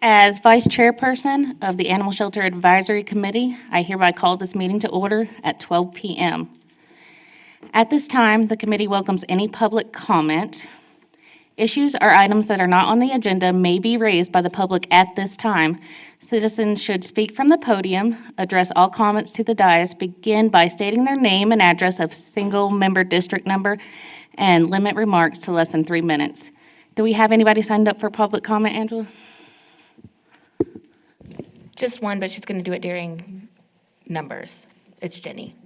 As Vice Chairperson of the Animal Shelter Advisory Committee, I hereby call this meeting to order at 12 p.m. At this time, the committee welcomes any public comment. Issues or items that are not on the agenda may be raised by the public at this time. Citizens should speak from the podium, address all comments to the dais, begin by stating their name and address of single-member district number, and limit remarks to less than 3 minutes. Do we have anybody signed up for public comment, Angela? Just one, but she's going to do it during numbers. It's Jenny.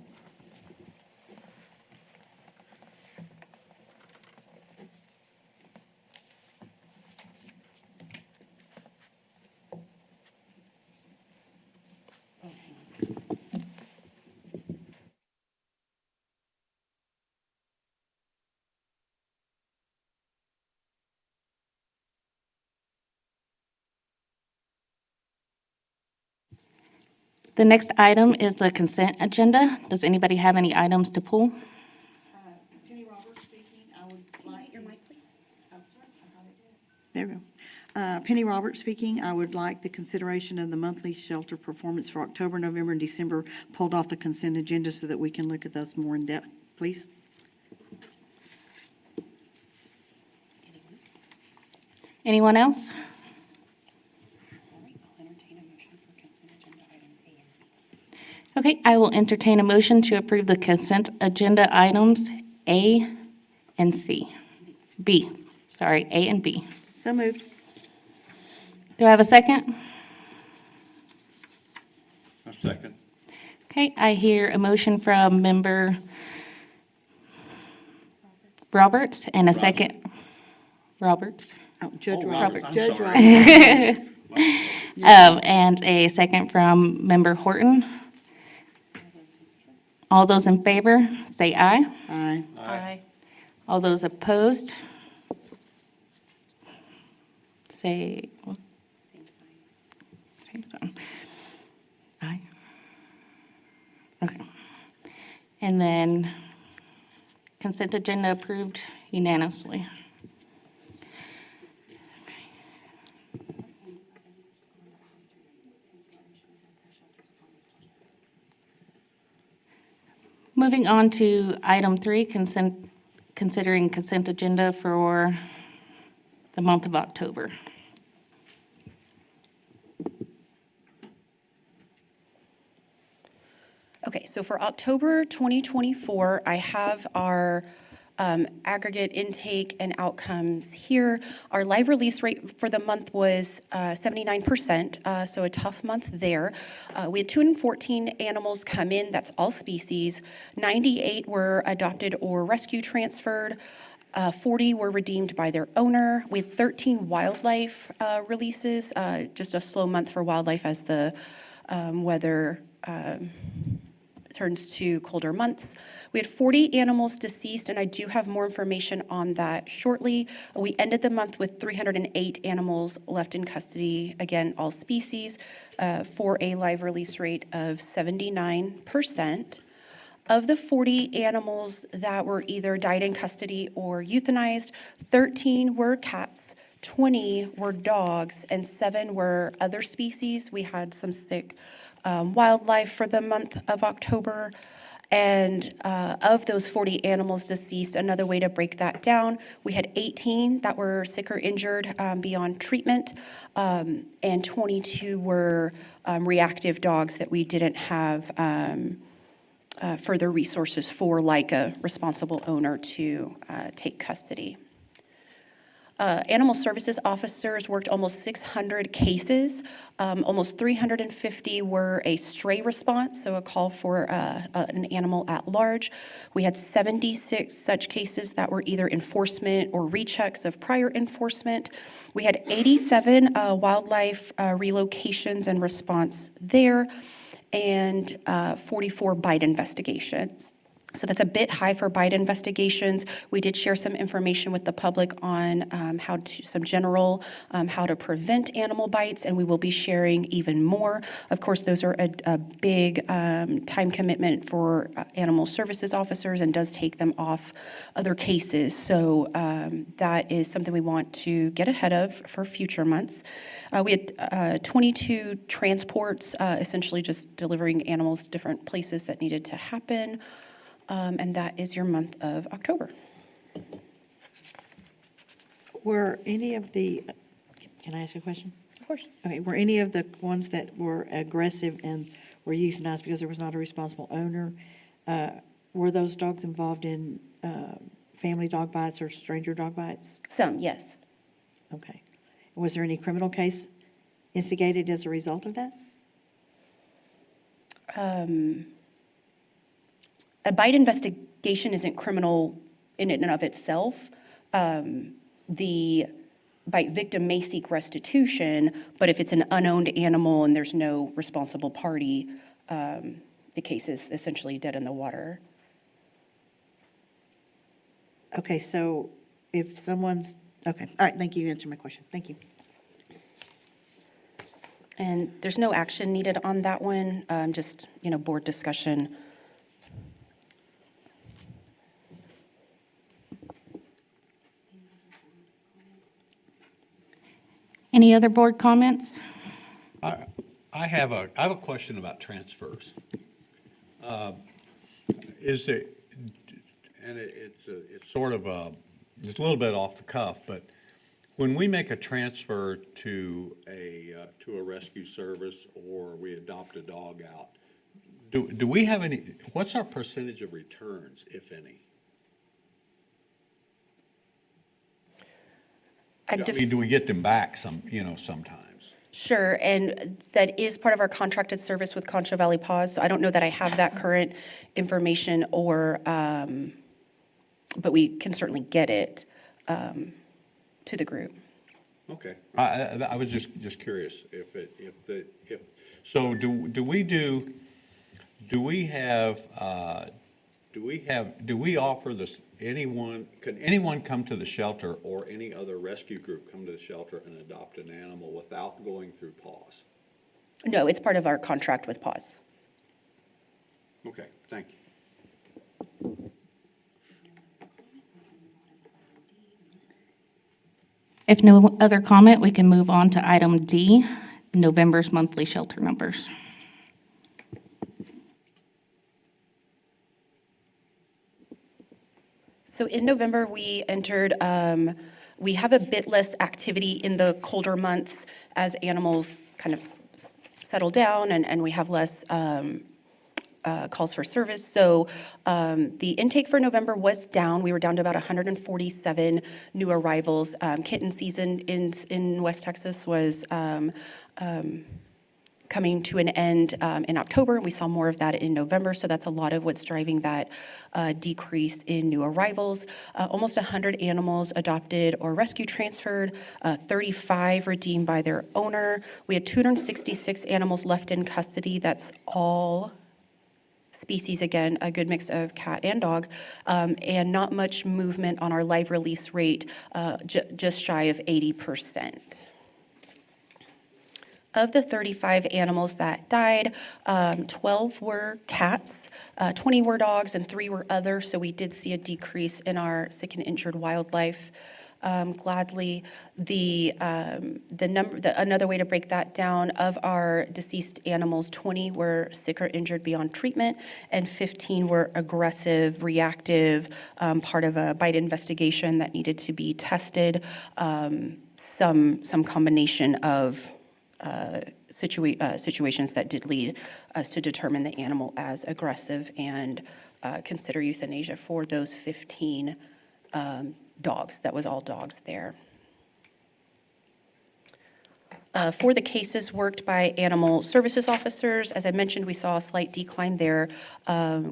The next item is the consent agenda. Does anybody have any items to pull? Penny Roberts speaking. I would like your mic, please. I'm sorry, I thought it did. There we go. Penny Roberts speaking. I would like the consideration of the monthly shelter performance for October, November, and December pulled off the consent agenda so that we can look at those more in depth, please. Anyone else? Okay, I will entertain a motion to approve the consent agenda items A and C. B, sorry, A and B. So moved. Do I have a second? A second. Okay, I hear a motion from member Roberts and a second. Roberts. Oh, Judge Oh, Roberts. I'm Judge sorry. Roberts. And a second from member Horton. All those in favor, say aye. Aye. Aye. All those opposed, say, same sign. Aye. Okay. And then consent agenda approved unanimously. Moving on to item 3, considering consent agenda for the month of October. Okay, so for October 2024, I have our aggregate intake and outcomes here. Our live release rate for the month was 79%, so a tough month there. We had 214 animals come in, that's all species. 98 were adopted or rescue transferred. 40 were redeemed by their owner. We had 13 wildlife releases, just a slow month for wildlife as the weather turns to colder months. We had 40 animals deceased, and I do have more information on that shortly. We ended the month with 308 animals left in custody, again, all species, for a live release rate of 79%. Of the 40 animals that were either died in custody or euthanized, 13 were cats, 20 were dogs, and 7 were other species. We had some sick wildlife for the month of October. And of those 40 animals deceased, another way to break that down, we had 18 that were sick or injured beyond treatment, and 22 were reactive dogs that we didn't have further resources for, like a responsible owner to take custody. Animal services officers worked almost 600 cases. Almost 350 were a stray response, so a call for an animal at large. We had 76 such cases that were either enforcement or rechecks of prior enforcement. We had 87 wildlife relocations and response there, and 44 bite investigations. So that's a bit high for bite investigations. We did share some information with the public on some general how to prevent animal bites, and we will be sharing even more. Of course, those are a big time commitment for animal services officers and does take them off other cases. So that is something we want to get ahead of for future months. We had 22 transports, essentially just delivering animals to different places that needed to happen. And that is your month of October. Were any of the, can I ask you a question? Of course. Okay, were any of the ones that were aggressive and were euthanized because there was not a responsible owner, were those dogs involved in family dog bites or stranger dog bites? Some, yes. Okay. Was there any criminal case instigated as a result of that? A bite investigation isn't criminal in and of itself. The bite victim may seek restitution, but if it's an unowned animal and there's no responsible party, the case is essentially dead in the water. Okay, so if someone's, okay, all right, thank you, you answered my question, thank you. And there's no action needed on that one, just, board discussion. Any other board comments? I have a question about transfers. Is there, and it's sort of it's a little bit off the cuff, but when we make a transfer to a rescue service or we adopt a dog out, do we have any, what's our percentage of returns, if any? I mean, do we get them back sometimes? Sure, and that is part of our contracted service with Concho Valley Paws, so I don't know that I have that current information or, but we can certainly get it to the group. Okay, I was just curious so do we offer this, can anyone come to the shelter or any other rescue group come to the shelter and adopt an animal without going through PAWS? No, it's part of our contract with Paws. Okay, thank you. If no other comment, we can move on to item D, November's monthly shelter numbers. So in November, we entered, we have a bit less activity in the colder months as animals kind of settle down and we have less calls for service. So the intake for November was down. We were down to about 147 new arrivals. Kitten season in West Texas was coming to an end in October, and we saw more of that in November, so that's a lot of what's driving that decrease in new arrivals. Almost 100 animals adopted or rescue transferred, 35 redeemed by their owner. We had 266 animals left in custody. That's all species, again, a good mix of cat and dog, and not much movement on our live release rate, just shy of 80%. Of the 35 animals that died, 12 were cats, 20 were dogs, and 3 were other. So we did see a decrease in our sick and injured wildlife. Gladly, another way to break that down, of our deceased animals, 20 were sick or injured beyond treatment, and 15 were aggressive, reactive, part of a bite investigation that needed to be tested. Some combination of situations that did lead us to determine the animal as aggressive and consider euthanasia for those 15 dogs. That was all dogs there. For the cases worked by animal services officers, as I mentioned, we saw a slight decline there,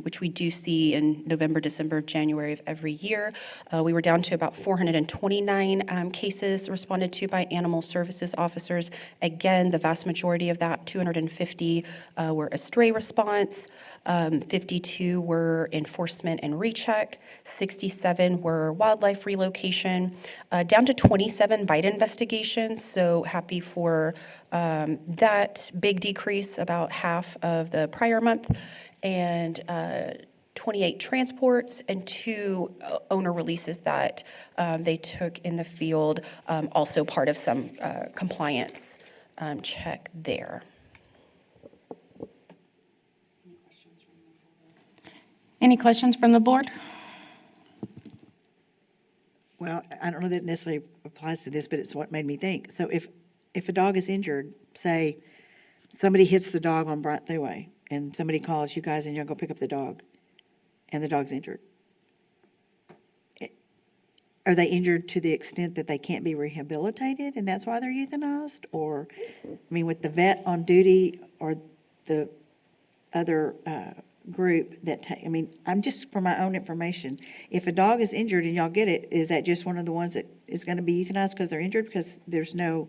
which we do see in November, December, January of every year. We were down to about 429 cases responded to by animal services officers. Again, the vast majority of that, 250, were a stray response. 52 were enforcement and recheck, 67 were wildlife relocation, down to 27 bite investigations, so happy for that big decrease, about half of the prior month, and 28 transports and 2 owner releases that they took in the field, also part of some compliance check there. Any questions from the board? Well, I don't know that it necessarily applies to this, but it's what made me think. So if a dog is injured, say somebody hits the dog on Bryant Thruway and somebody calls you guys and you'll go pick up the dog and the dog's injured. Are they injured to the extent that they can't be rehabilitated and that's why they're euthanized? Or, I mean, with the vet on duty or the other group that, I mean, I'm just for my own information. If a dog is injured and y'all get it, is that just one of the ones that is going to be euthanized because they're injured because there's no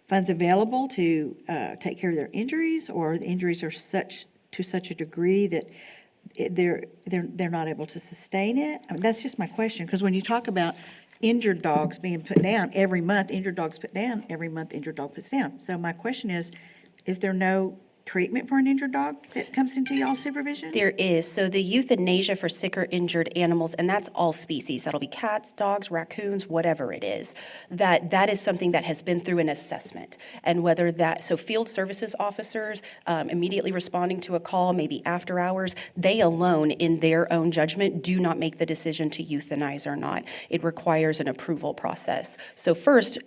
funds available to take care of their injuries, or the injuries are to such a degree that they're not able to sustain it? I mean, that's just my question, because when you talk about injured dogs being put down every month, injured dogs put down every month, injured dog puts down. So my question is there no treatment for an injured dog that comes into y'all's supervision? There is. So the euthanasia for sick or injured animals, and that's all species. That'll be cats, dogs, raccoons, whatever it is. That is something that has been through an assessment. And whether that, so field services officers immediately responding to a call, maybe after hours, they alone in their own judgment do not make the decision to euthanize or not. It requires an approval process. So first,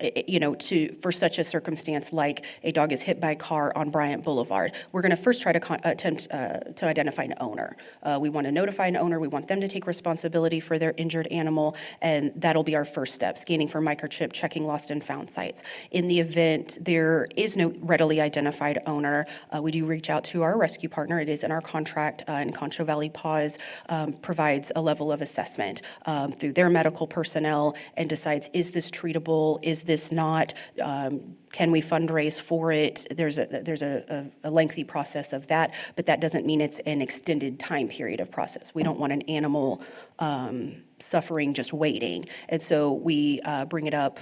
for such a circumstance like a dog is hit by a car on Bryant Boulevard, we're going to first try to attempt to identify an owner. We want to notify an owner. We want them to take responsibility for their injured animal, and that'll be our first step, scanning for microchip, checking lost and found sites. In the event there is no readily identified owner, we do reach out to our rescue partner. It is in our contract, and Concho Valley Paws provides a level of assessment through their medical personnel and decides, is this treatable, is this not? Can we fundraise for it? There's a lengthy process of that, but that doesn't mean it's an extended time period of process. We don't want an animal suffering just waiting. And so we bring it up.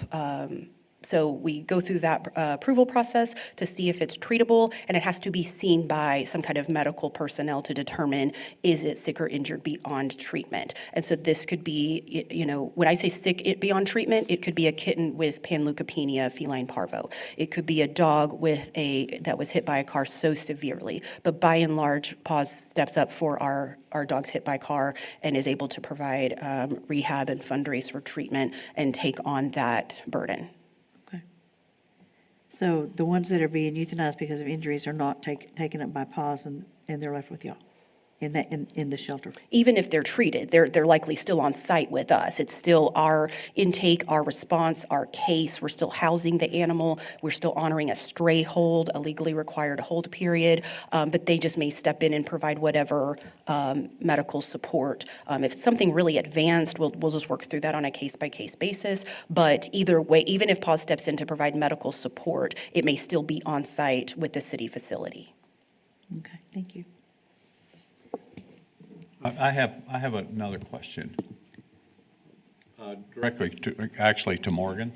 So we go through that approval process to see if it's treatable, and it has to be seen by some kind of medical personnel to determine, is it sick or injured beyond treatment? And so this could be, when I say sick beyond treatment, it could be a kitten with panleukopenia, feline parvo. It could be a dog that was hit by a car so severely. But by and large, PAWS steps up for our dogs hit by car and is able to provide rehab and fundraise for treatment and take on that burden. So the ones that are being euthanized because of injuries are not taken up by PAWS and they're left with y'all in the shelter? Even if they're treated, they're likely still on site with us. It's still our intake, our response, our case. We're still housing the animal. We're still honoring a stray hold, a legally required hold period, but they just may step in and provide whatever medical support. If it's something really advanced, we'll just work through that on a case-by-case basis. But either way, even if PAWS steps in to provide medical support, it may still be on site with the city facility. Okay, thank you. I have another question, directly to Morgan.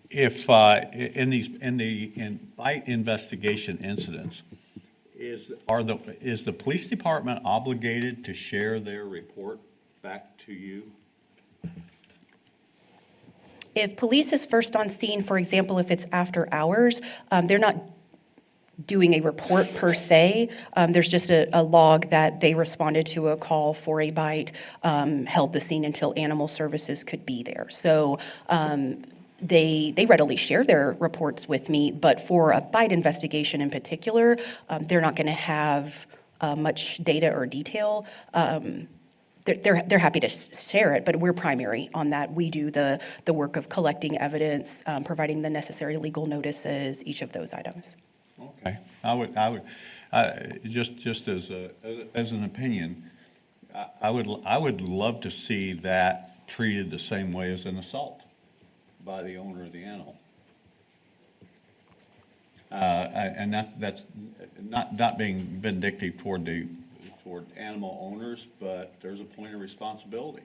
If in bite investigation incidents, is the police department obligated to share their report back to you? If police is first on scene, for example, if it's after hours, they're not doing a report per se. There's just a log that they responded to a call for a bite, held the scene until animal services could be there. So they readily share their reports with me, but for a bite investigation in particular, they're not going to have much data or detail. they're happy to share it, but we're primary on that. We do the work of collecting evidence, providing the necessary legal notices, each of those items. Okay, just as an opinion, I would love to see that treated the same way as an assault by the owner of the animal. And that's not being vindictive toward animal owners, but there's a point of responsibility.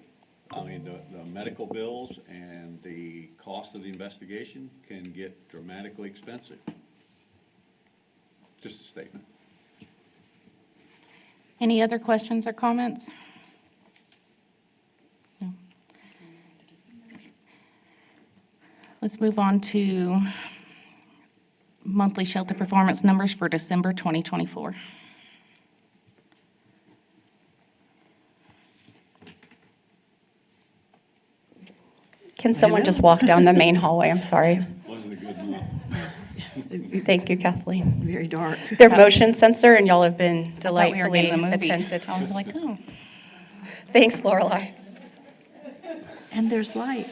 I mean, the medical bills and the cost of the investigation can get dramatically expensive. Just a statement. Any other questions or comments? No. Let's move on to monthly shelter performance numbers for December 2024. Can someone just walk down the main hallway? I'm sorry. Wasn't a good month. Thank you, Kathleen. Very dark. Their motion sensor, and y'all have been I thought we were delightfully getting a movie. attentive. I was like, oh. Thanks, Lorelei. And there's light.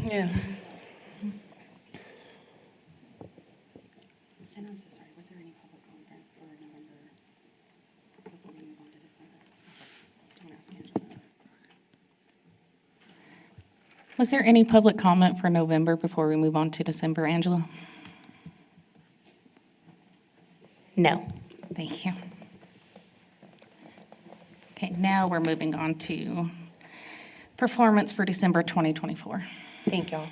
Yeah. And I'm so sorry, was there any public comment for November before we move on to December? Do you want to ask Angelo? Was there any public comment for November before we move on to December, Angela? No. Thank you. Okay, now we're moving on to performance for December 2024. Thank y'all.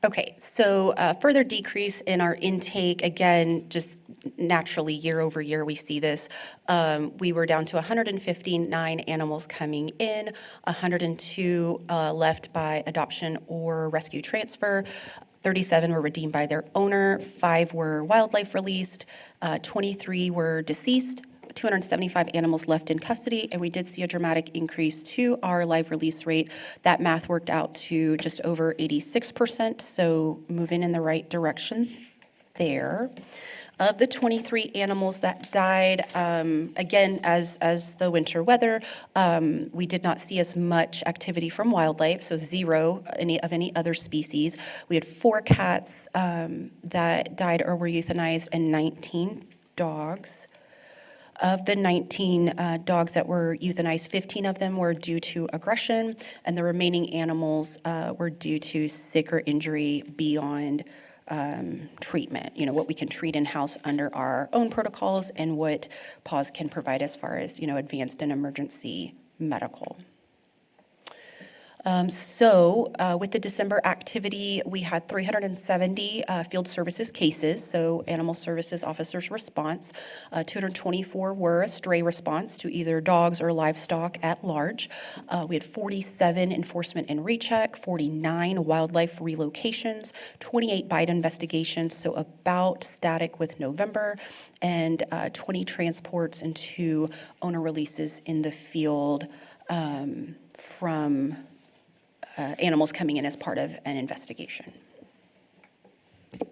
Okay, so further decrease in our intake, again, just naturally year over year, we see this. We were down to 159 animals coming in, 102 left by adoption or rescue transfer, 37 were redeemed by their owner, 5 were wildlife released, 23 were deceased, 275 animals left in custody, and we did see a dramatic increase to our live release rate. That math worked out to just over 86%, so moving in the right direction there. Of the 23 animals that died, again, as the winter weather, we did not see as much activity from wildlife, so zero of any other species. We had 4 cats that died or were euthanized and 19 dogs. Of the 19 dogs that were euthanized, 15 of them were due to aggression, and the remaining animals were due to sick or injury beyond treatment. You know, what we can treat in-house under our own protocols and what PAWS can provide as far as, you know, advanced and emergency medical. With the December activity, we had 370 field services cases, so animal services officers' response. 224 were a stray response to either dogs or livestock at large. We had 47 enforcement and recheck, 49 wildlife relocations, 28 bite investigations, so about static with November, and 20 transports and 2 owner releases in the field from animals coming in as part of an investigation. Do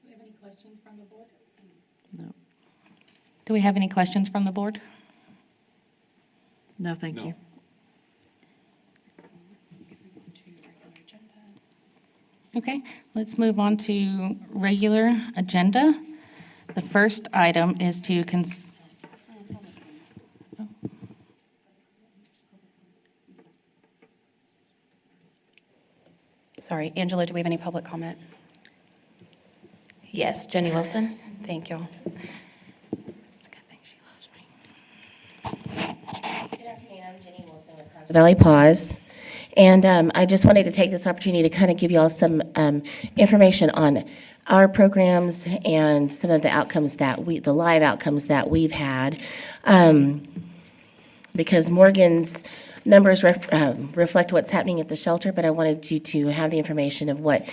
we have any questions from the board? No, Do we have any questions from the board? no, thank No. you. Okay, let's move on to regular agenda. The first item is to Sorry, Angela, do we have any public comment? Yes, Jenny Wilson. Thank you. It's a good thing she loves me. Good afternoon, I'm Jenny Wilson with Concho Valley PAWS. And I just wanted to take this opportunity to kind of give you all some information on our programs and some of the outcomes the live outcomes that we've had. Because Morgan's numbers reflect what's happening at the shelter, but I wanted you to have the information of what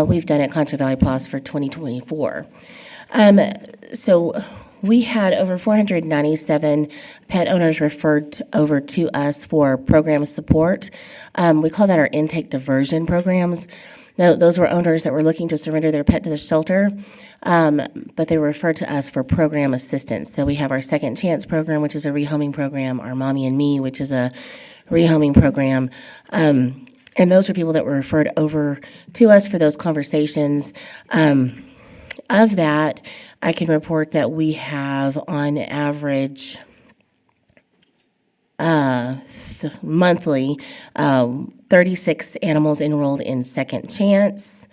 we've done at Concho Valley PAWS for 2024. So we had over 497 pet owners referred over to us for program support. We call that our intake diversion programs. Those were owners that were looking to surrender their pet to the shelter, but they were referred to us for program assistance. So we have our Second Chance program, which is a rehoming program, our Mommy and Me, which is a rehoming program. And those are people that were referred over to us for those conversations. Of that, I can report that we have on average monthly 36 animals enrolled in Second Chance,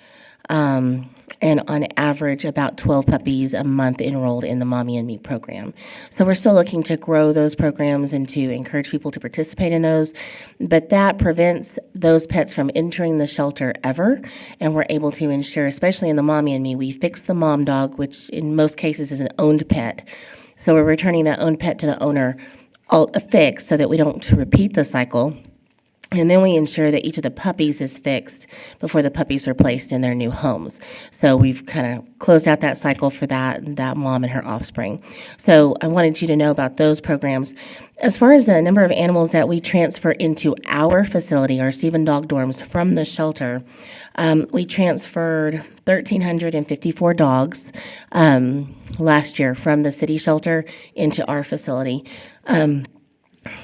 and on average about 12 puppies a month enrolled in the Mommy and Me program. So we're still looking to grow those programs and to encourage people to participate in those, but that prevents those pets from entering the shelter ever, and we're able to ensure, especially in the Mommy and Me, we fix the mom dog, which in most cases is an owned pet. So we're returning that owned pet to the owner all fixed so that we don't repeat the cycle. And then we ensure that each of the puppies is fixed before the puppies are placed in their new homes. So we've kind of closed out that cycle for that mom and her offspring. So I wanted you to know about those programs. As far as the number of animals that we transfer into our facility, our Stephen Dog Dorms, from the shelter, we transferred 1,354 dogs last year from the city shelter into our facility.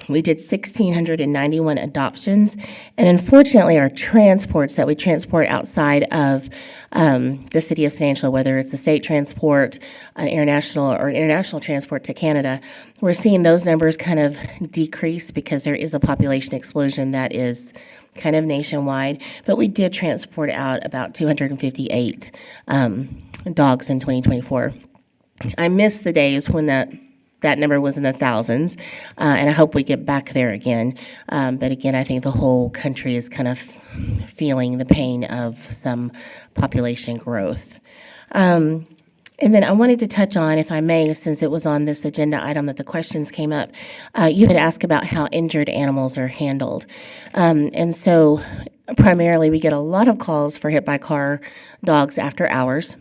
We did 1,691 adoptions, and unfortunately, our transports that we transport outside of the city of San Angelo, whether it's a state transport, an international transport to Canada, we're seeing those numbers kind of decrease because there is a population explosion that is kind of nationwide. But we did transport out about 258 dogs in 2024. I miss the days when that number was in the thousands, and I hope we get back there again. But again, I think the whole country is kind of feeling the pain of some population growth. And then I wanted to touch on, if I may, since it was on this agenda item that the questions came up, you had asked about how injured animals are handled. And so primarily we get a lot of calls for hit by car dogs after hours.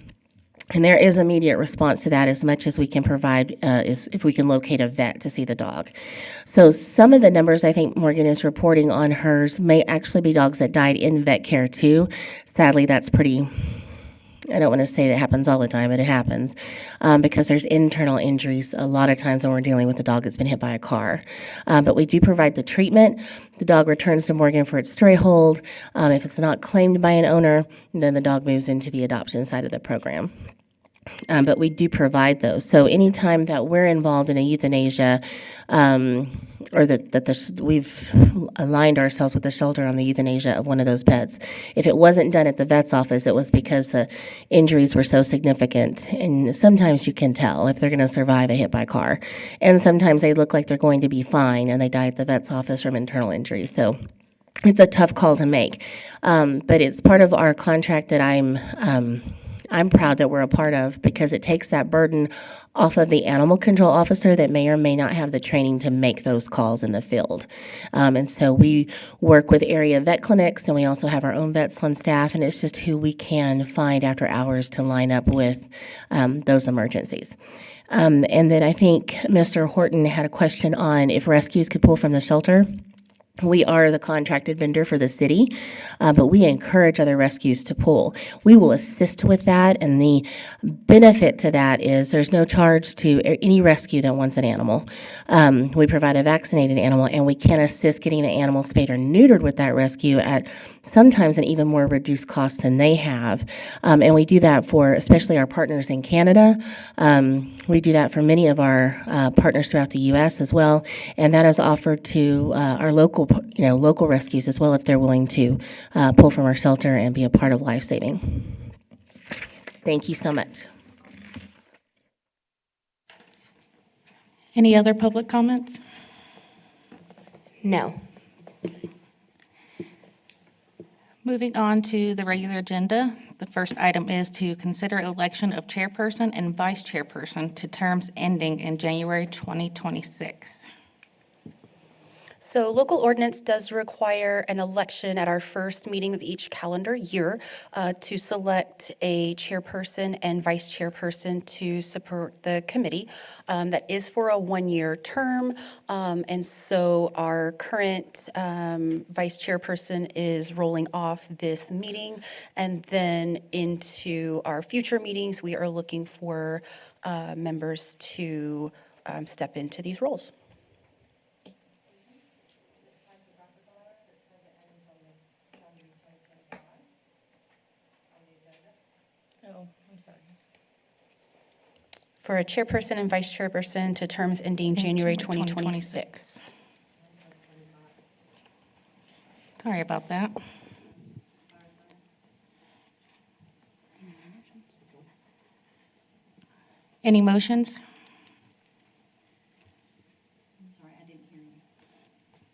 And there is immediate response to that as much as we can provide if we can locate a vet to see the dog. So some of the numbers I think Morgan is reporting on hers may actually be dogs that died in vet care too. Sadly, that's pretty, I don't want to say that happens all the time, but it happens because there's internal injuries a lot of times when we're dealing with a dog that's been hit by a car. But we do provide the treatment. The dog returns to Morgan for its stray hold. If it's not claimed by an owner, then the dog moves into the adoption side of the program. But we do provide those. So anytime that we're involved in a euthanasia, or we've aligned ourselves with the shelter on the euthanasia of one of those pets, if it wasn't done at the vet's office, it was because the injuries were so significant. And sometimes you can tell if they're going to survive a hit by car. And sometimes they look like they're going to be fine, and they die at the vet's office from internal injuries. So it's a tough call to make. But it's part of our contract that I'm proud that we're a part of, because it takes that burden off of the animal control officer that may or may not have the training to make those calls in the field. And so we work with area vet clinics, and we also have our own vets on staff, and it's just who we can find after hours to line up with those emergencies. And then I think Mr. Horton had a question on if rescues could pull from the shelter. We are the contracted vendor for the city, but we encourage other rescues to pull. We will assist with that, and the benefit to that is there's no charge to any rescue that wants an animal. We provide a vaccinated animal, and we can assist getting the animal spayed or neutered with that rescue at sometimes an even more reduced cost than they have. And we do that for especially our partners in Canada. We do that for many of our partners throughout the U.S. as well, and that is offered to our local rescues as well if they're willing to pull from our shelter and be a part of life saving. Thank you so much. Any other public comments? No. Moving on to the regular agenda, the first item is to consider election of chairperson and vice chairperson to terms ending in January 2026. So local ordinance does require an election at our first meeting of each calendar year to select a chairperson and vice chairperson to support the committee. That is for a one-year term. And so our current vice chairperson is rolling off this meeting. And then into our future meetings, we are looking for members to step into these roles. Oh, I'm sorry. For a chairperson and vice chairperson to terms ending January 2026. Sorry about that. Any motions? I'm sorry, I didn't hear you.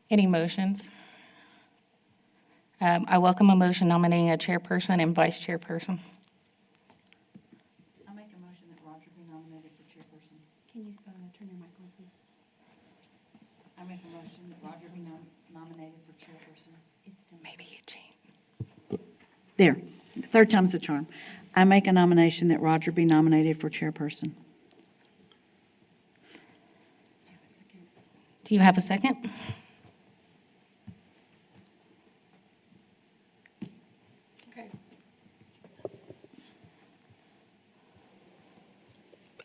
Any motions? I welcome a motion nominating a chairperson and vice chairperson. I'll make a motion that Roger be nominated for chairperson. Can you turn your mic on, please? I make a motion that Roger be nominated for chairperson. It's still. Maybe you change. There, third time's the charm. I make a nomination that Roger be nominated for chairperson. Do you have a second? Okay.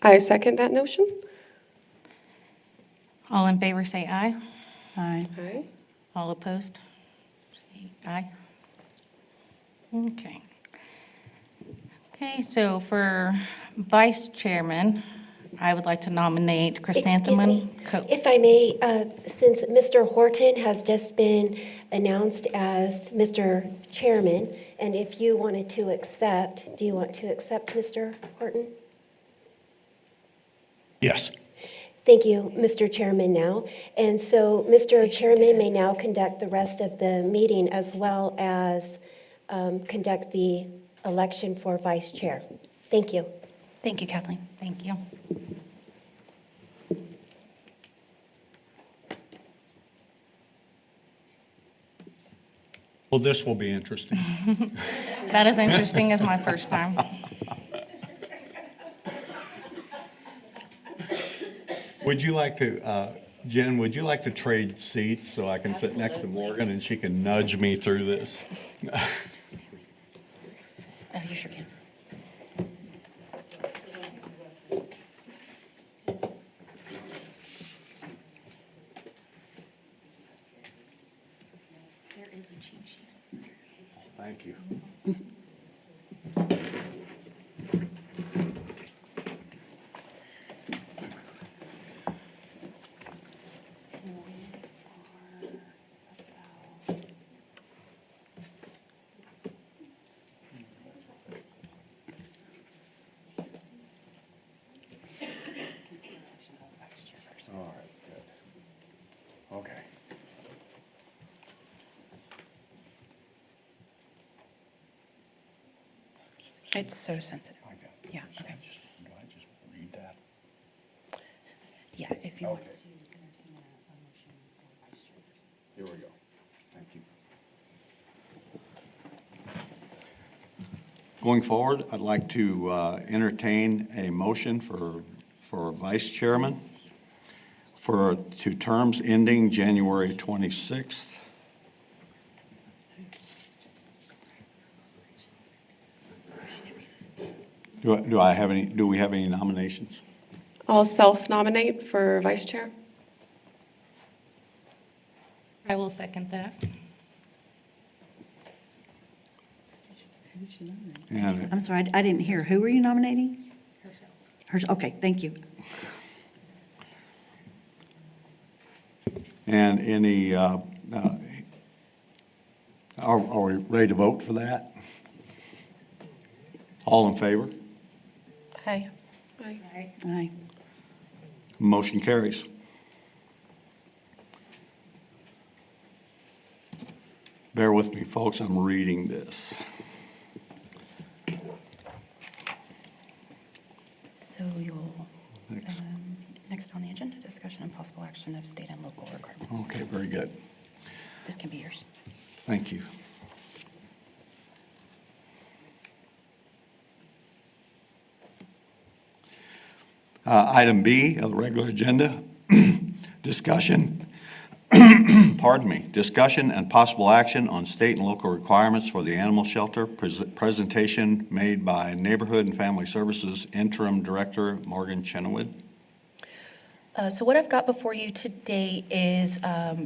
I second that notion. All in favor, say aye. Aye. Aye. All opposed? Say aye. Okay. Okay, so for vice chairman, I would like to nominate Excuse me. Chrysanthemum Coe. If I may, since Mr. Horton has just been announced as Mr. Chairman, and if you wanted to accept, do you want to accept, Mr. Horton? Yes. Thank you, Mr. Chairman, now. And so Mr. Chairman may now conduct the rest of the meeting as well as conduct the election for vice chair. Thank you. Thank you, Kathleen. Thank you. Well, this will be interesting. That is interesting as my first time. Would you like to, Jen, would you like to trade seats so I can sit next to Morgan and she can nudge me through this? You sure can. There is a cheat sheet. Thank you. All right, good. Okay. It's so sensitive. I got it. Yeah, So okay. do I just read that? Yeah, if you want. Okay. Here we go. Thank you. Going forward, I'd like to entertain a motion for vice chairman for two terms ending January 26th. Do we have any nominations? I'll self-nominate for vice chair. I will second that. And I'm sorry, I didn't hear. Who were you nominating? Herself. Okay, thank you. And any, are we ready to vote for that? All in favor? Aye. Aye. Aye. Motion carries. Bear with me, folks, I'm reading this. So you'll Next on the agenda, discussion and possible action of state and local requirements. Okay, very good. This can be yours. Thank you. Item B of the regular agenda, discussion, pardon me, discussion and possible action on state and local requirements for the animal shelter. Presentation made by Neighborhood and Family Services Interim Director Morgan Chenoweth. So what I've got before you today is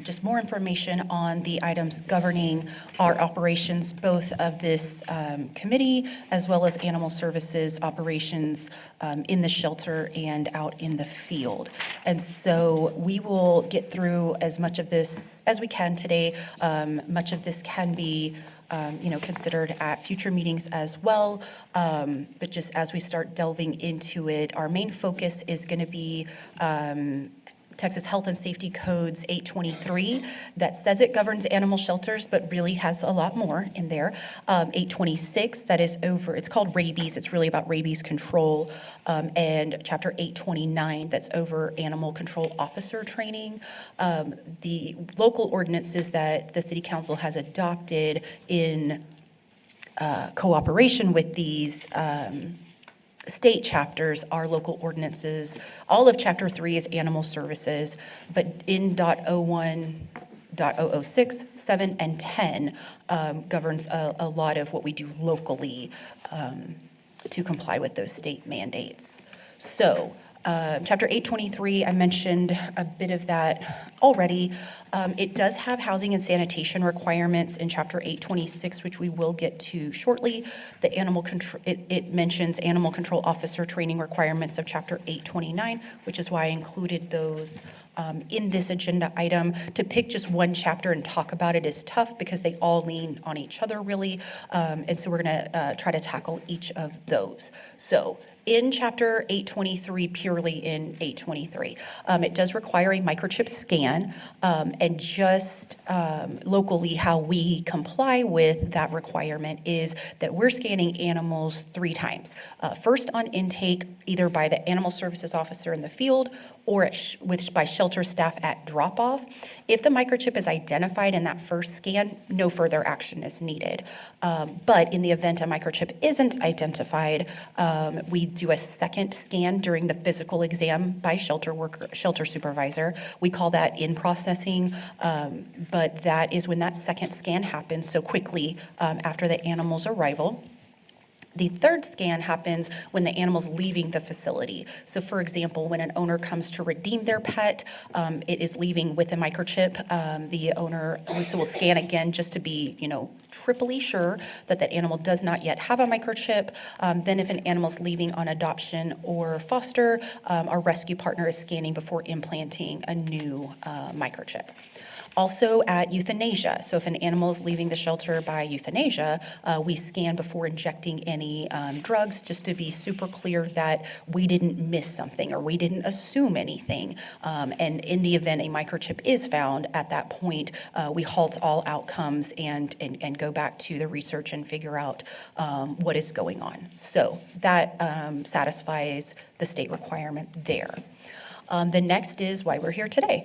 just more information on the items governing our operations, both of this committee as well as animal services operations in the shelter and out in the field. And so we will get through as much of this as we can today. Much of this can be considered at future meetings as well. But just as we start delving into it, our main focus is going to be Texas Health and Safety Codes 823 that says it governs animal shelters, but really has a lot more in there. 826, that is over, it's called rabies. It's really about rabies control. And Chapter 829, that's over animal control officer training. The local ordinances that the City Council has adopted in cooperation with these state chapters are local ordinances. All of Chapter 3 is animal services, but in .01, .006, 7, and 10 governs a lot of what we do locally to comply with those state mandates. So, Chapter 823, I mentioned a bit of that already. It does have housing and sanitation requirements in Chapter 826, which we will get to shortly. The animal control, it mentions animal control officer training requirements of Chapter 829, which is why I included those in this agenda item. To pick just one chapter and talk about it is tough because they all lean on each other really. And so we're gonna try to tackle each of those. So in Chapter 823, purely in 823, it does require a microchip scan, and just locally how we comply with that requirement is that we're scanning animals 3 times. First on intake, either by the animal services officer in the field or by shelter staff at drop-off. If the microchip is identified in that first scan, no further action is needed. But in the event a microchip isn't identified, we do a second scan during the physical exam by shelter supervisor. We call that in processing, but that is when that second scan happens so quickly after the animal's arrival. The third scan happens when the animal's leaving the facility. So for example, when an owner comes to redeem their pet, it is leaving with a microchip. The owner also will scan again just to be, triply sure that that animal does not yet have a microchip. Then if an animal's leaving on adoption or foster, our rescue partner is scanning before implanting a new microchip. Also at euthanasia, so if an animal is leaving the shelter by euthanasia, we scan before injecting any drugs just to be super clear that we didn't miss something or we didn't assume anything. And in the event a microchip is found, at that point, we halt all outcomes and go back to the research and figure out what is going on. So that satisfies the state requirement there. The next is why we're here today.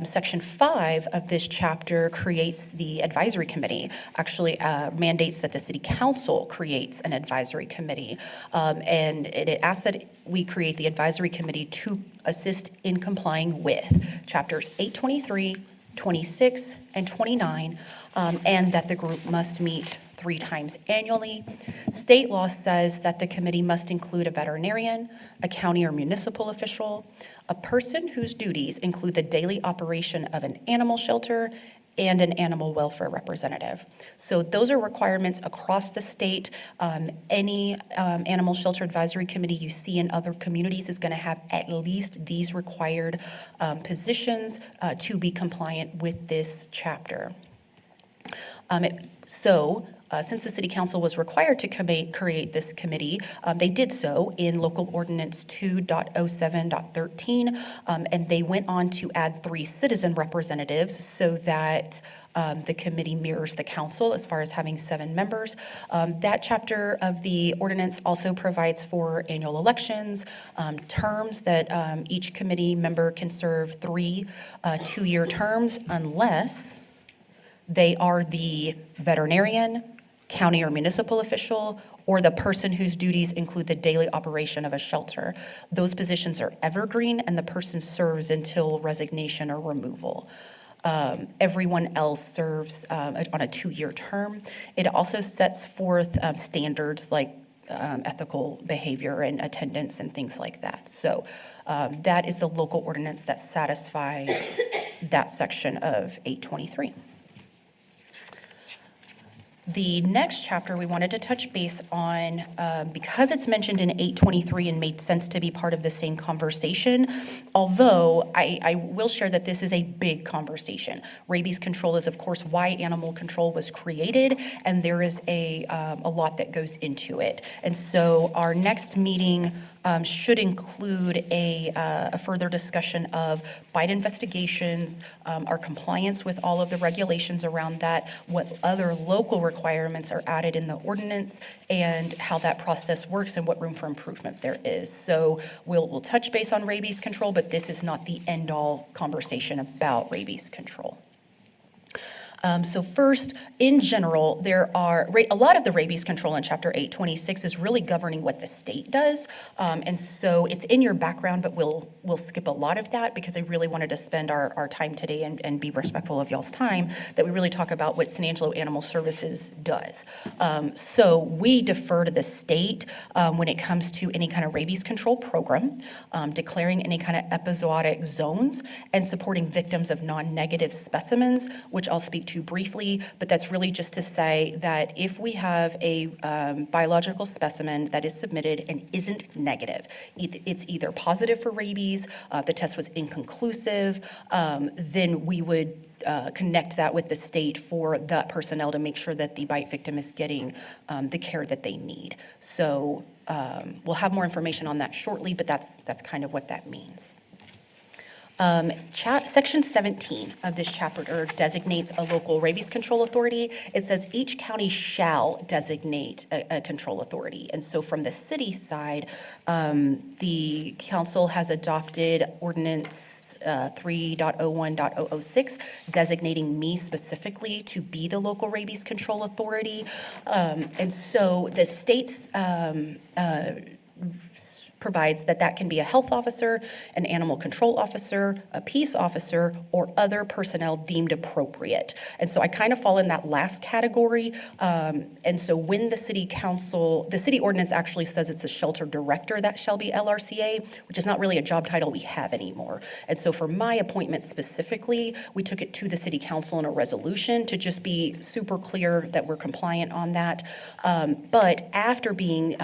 Section 5 of this chapter creates the advisory committee, actually mandates that the city council creates an advisory committee. And it asks that we create the advisory committee to assist in complying with chapters 823, 26, and 29, and that the group must meet 3 times annually. State law says that the committee must include a veterinarian, a county or municipal official, a person whose duties include the daily operation of an animal shelter, and an animal welfare representative. So those are requirements across the state. Any animal shelter advisory committee you see in other communities is going to have at least these required positions to be compliant with this chapter. Since the City Council was required to create this committee, they did so in Local Ordinance 2.07.13, and they went on to add 3 citizen representatives so that The committee mirrors the council as far as having 7 members. That chapter of the ordinance also provides for annual elections, terms that each committee member can serve 3 2-year terms unless they are the veterinarian, county or municipal official, or the person whose duties include the daily operation of a shelter. Those positions are evergreen, and the person serves until resignation or removal. Everyone else serves on a 2-year term. It also sets forth standards like ethical behavior and attendance and things like that. So that is the local ordinance that satisfies that section of 823. The next chapter we wanted to touch base on, because it's mentioned in 823 and made sense to be part of the same conversation, although I will share that this is a big conversation. Rabies control is, of course, why animal control was created, and there is a lot that goes into it. And so our next meeting should include a further discussion of bite investigations, our compliance with all of the regulations around that, what other local requirements are added in the ordinance, and how that process works and what room for improvement there is. So we'll touch base on rabies control, but this is not the end-all conversation about rabies control. So first, in general, there are a lot of the rabies control in Chapter 826 is really governing what the state does. And so it's in your background, but we'll skip a lot of that because I really wanted to spend our time today and be respectful of y'all's time, that we really talk about what San Angelo Animal Services does. So we defer to the state when it comes to any kind of rabies control program, declaring any kind of epizootic zones, and supporting victims of non-negative specimens, which I'll speak to briefly, but that's really just to say that if we have a biological specimen that is submitted and isn't negative, it's either positive for rabies, the test was inconclusive, then we would connect that with the state for that personnel to make sure that the bite victim is getting the care that they need. So we'll have more information on that shortly, but that's kind of what that means. Section 17 of this chapter designates a local rabies control authority. It says each county shall designate a control authority. And so from the city side, the council has adopted ordinance 3.01.006, designating me specifically to be the local rabies control authority. And so the state's provides that can be a health officer, an animal control officer, a peace officer, or other personnel deemed appropriate. And so I kind of fall in that last category. And so when the city ordinance actually says it's the shelter director that shall be LRCA, which is not really a job title we have anymore. And so for my appointment specifically, we took it to the city council in a resolution to just be super clear that we're compliant on that. But after being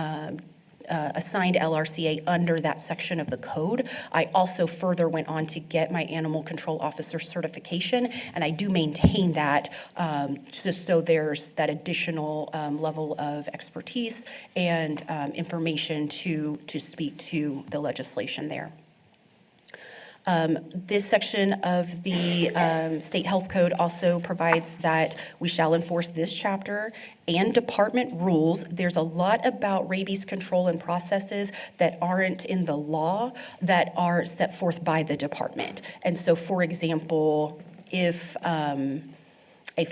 assigned LRCA under that section of the code, I also further went on to get my animal control officer certification, and I do maintain that just so there's that additional level of expertise and information to speak to the legislation there. This section of the state health code also provides that we shall enforce this chapter and department rules. There's a lot about rabies control and processes that aren't in the law that are set forth by the department. And so, for example, if a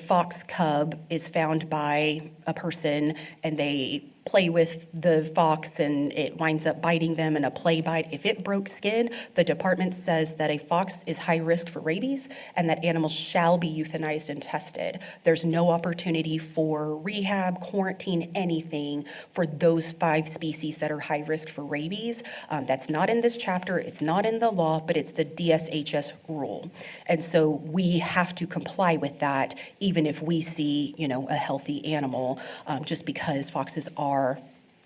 fox cub is found by a person and they play with the fox and it winds up biting them in a play bite, if it broke skin, the department says that a fox is high risk for rabies and that animals shall be euthanized and tested. There's no opportunity for rehab, quarantine, anything for those 5 species that are high risk for rabies. That's not in this chapter, it's not in the law, but it's the DSHS rule. And so we have to comply with that even if we see, a healthy animal, just because foxes are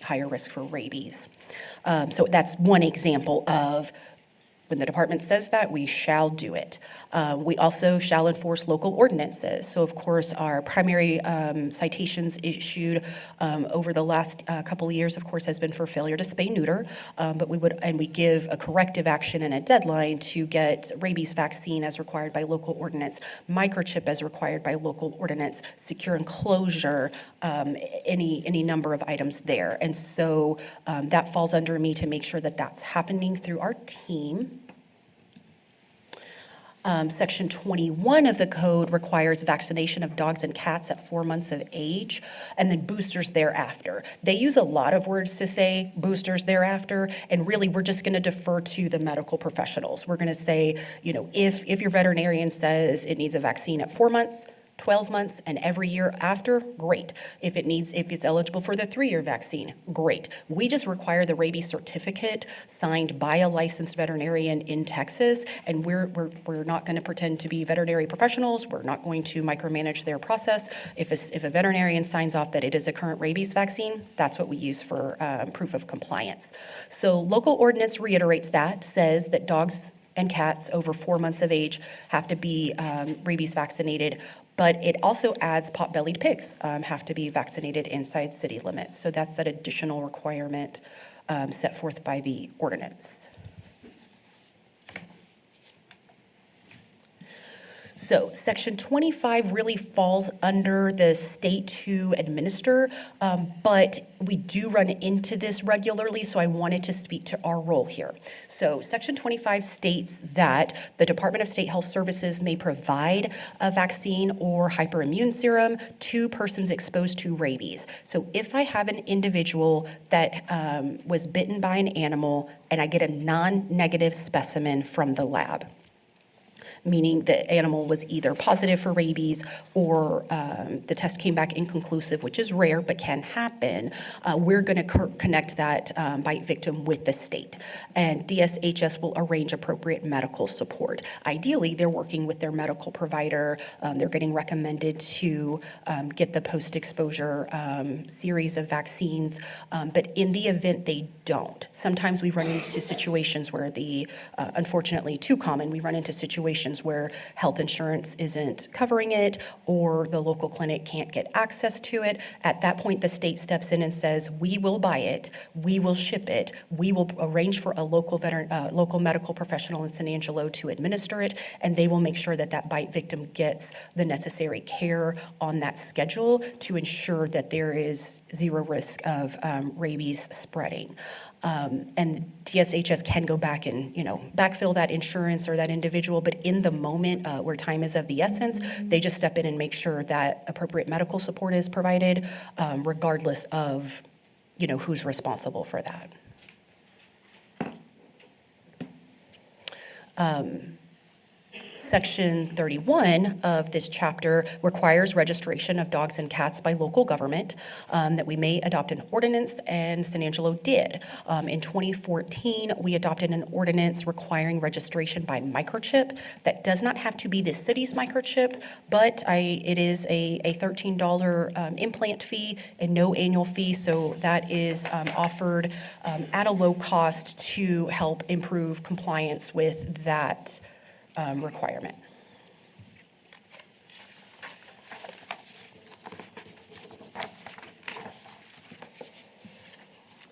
higher risk for rabies. So that's one example of When the department says that, we shall do it. We also shall enforce local ordinances. So of course, our primary citations issued over the last couple of years, of course, has been for failure to spay neuter. But we give a corrective action and a deadline to get rabies vaccine as required by local ordinance, microchip as required by local ordinance, secure enclosure, any number of items there. And so that falls under me to make sure that that's happening through our team. Section 21 of the code requires vaccination of dogs and cats at 4 months of age, and then boosters thereafter. They use a lot of words to say boosters thereafter, and really we're just going to defer to the medical professionals. We're going to say, if your veterinarian says it needs a vaccine at 4 months, 12 months, and every year after, great. If it's eligible for the 3-year vaccine, great. We just require the rabies certificate signed by a licensed veterinarian in Texas, and we're not going to pretend to be veterinary professionals. We're not going to micromanage their process. If a veterinarian signs off that it is a current rabies vaccine, that's what we use for proof of compliance. So local ordinance reiterates that, says that dogs and cats over 4 months of age have to be rabies vaccinated, but it also adds pot-bellied pigs have to be vaccinated inside city limits. So that's that additional requirement set forth by the ordinance. So section 25 really falls under the state to administer, but we do run into this regularly, so I wanted to speak to our role here. So section 25 states that the Department of State Health Services may provide a vaccine or hyperimmune serum to persons exposed to rabies. So if I have an individual that was bitten by an animal and I get a non-negative specimen from the lab, meaning the animal was either positive for rabies or the test came back inconclusive, which is rare but can happen, we're going to connect that bite victim with the state. And DSHS will arrange appropriate medical support. Ideally, they're working with their medical provider. They're getting recommended to get the post-exposure series of vaccines. But in the event they don't, sometimes we run into situations where unfortunately too common, we run into situations where health insurance isn't covering it or the local clinic can't get access to it. At that point, the state steps in and says, we will buy it, we will ship it, we will arrange for a local medical professional in San Angelo to administer it, and they will make sure that that bite victim gets the necessary care on that schedule to ensure that there is zero risk of rabies spreading. And DSHS can go back and, backfill that insurance or that individual, but in the moment where time is of the essence, they just step in and make sure that appropriate medical support is provided, regardless of, who's responsible for that. Section 31 of this chapter requires registration of dogs and cats by local government, that we may adopt an ordinance, and San Angelo did. In 2014, we adopted an ordinance requiring registration by microchip. That does not have to be the city's microchip, but it is a $13 implant fee and no annual fee, so that is offered at a low cost to help improve compliance with that requirement.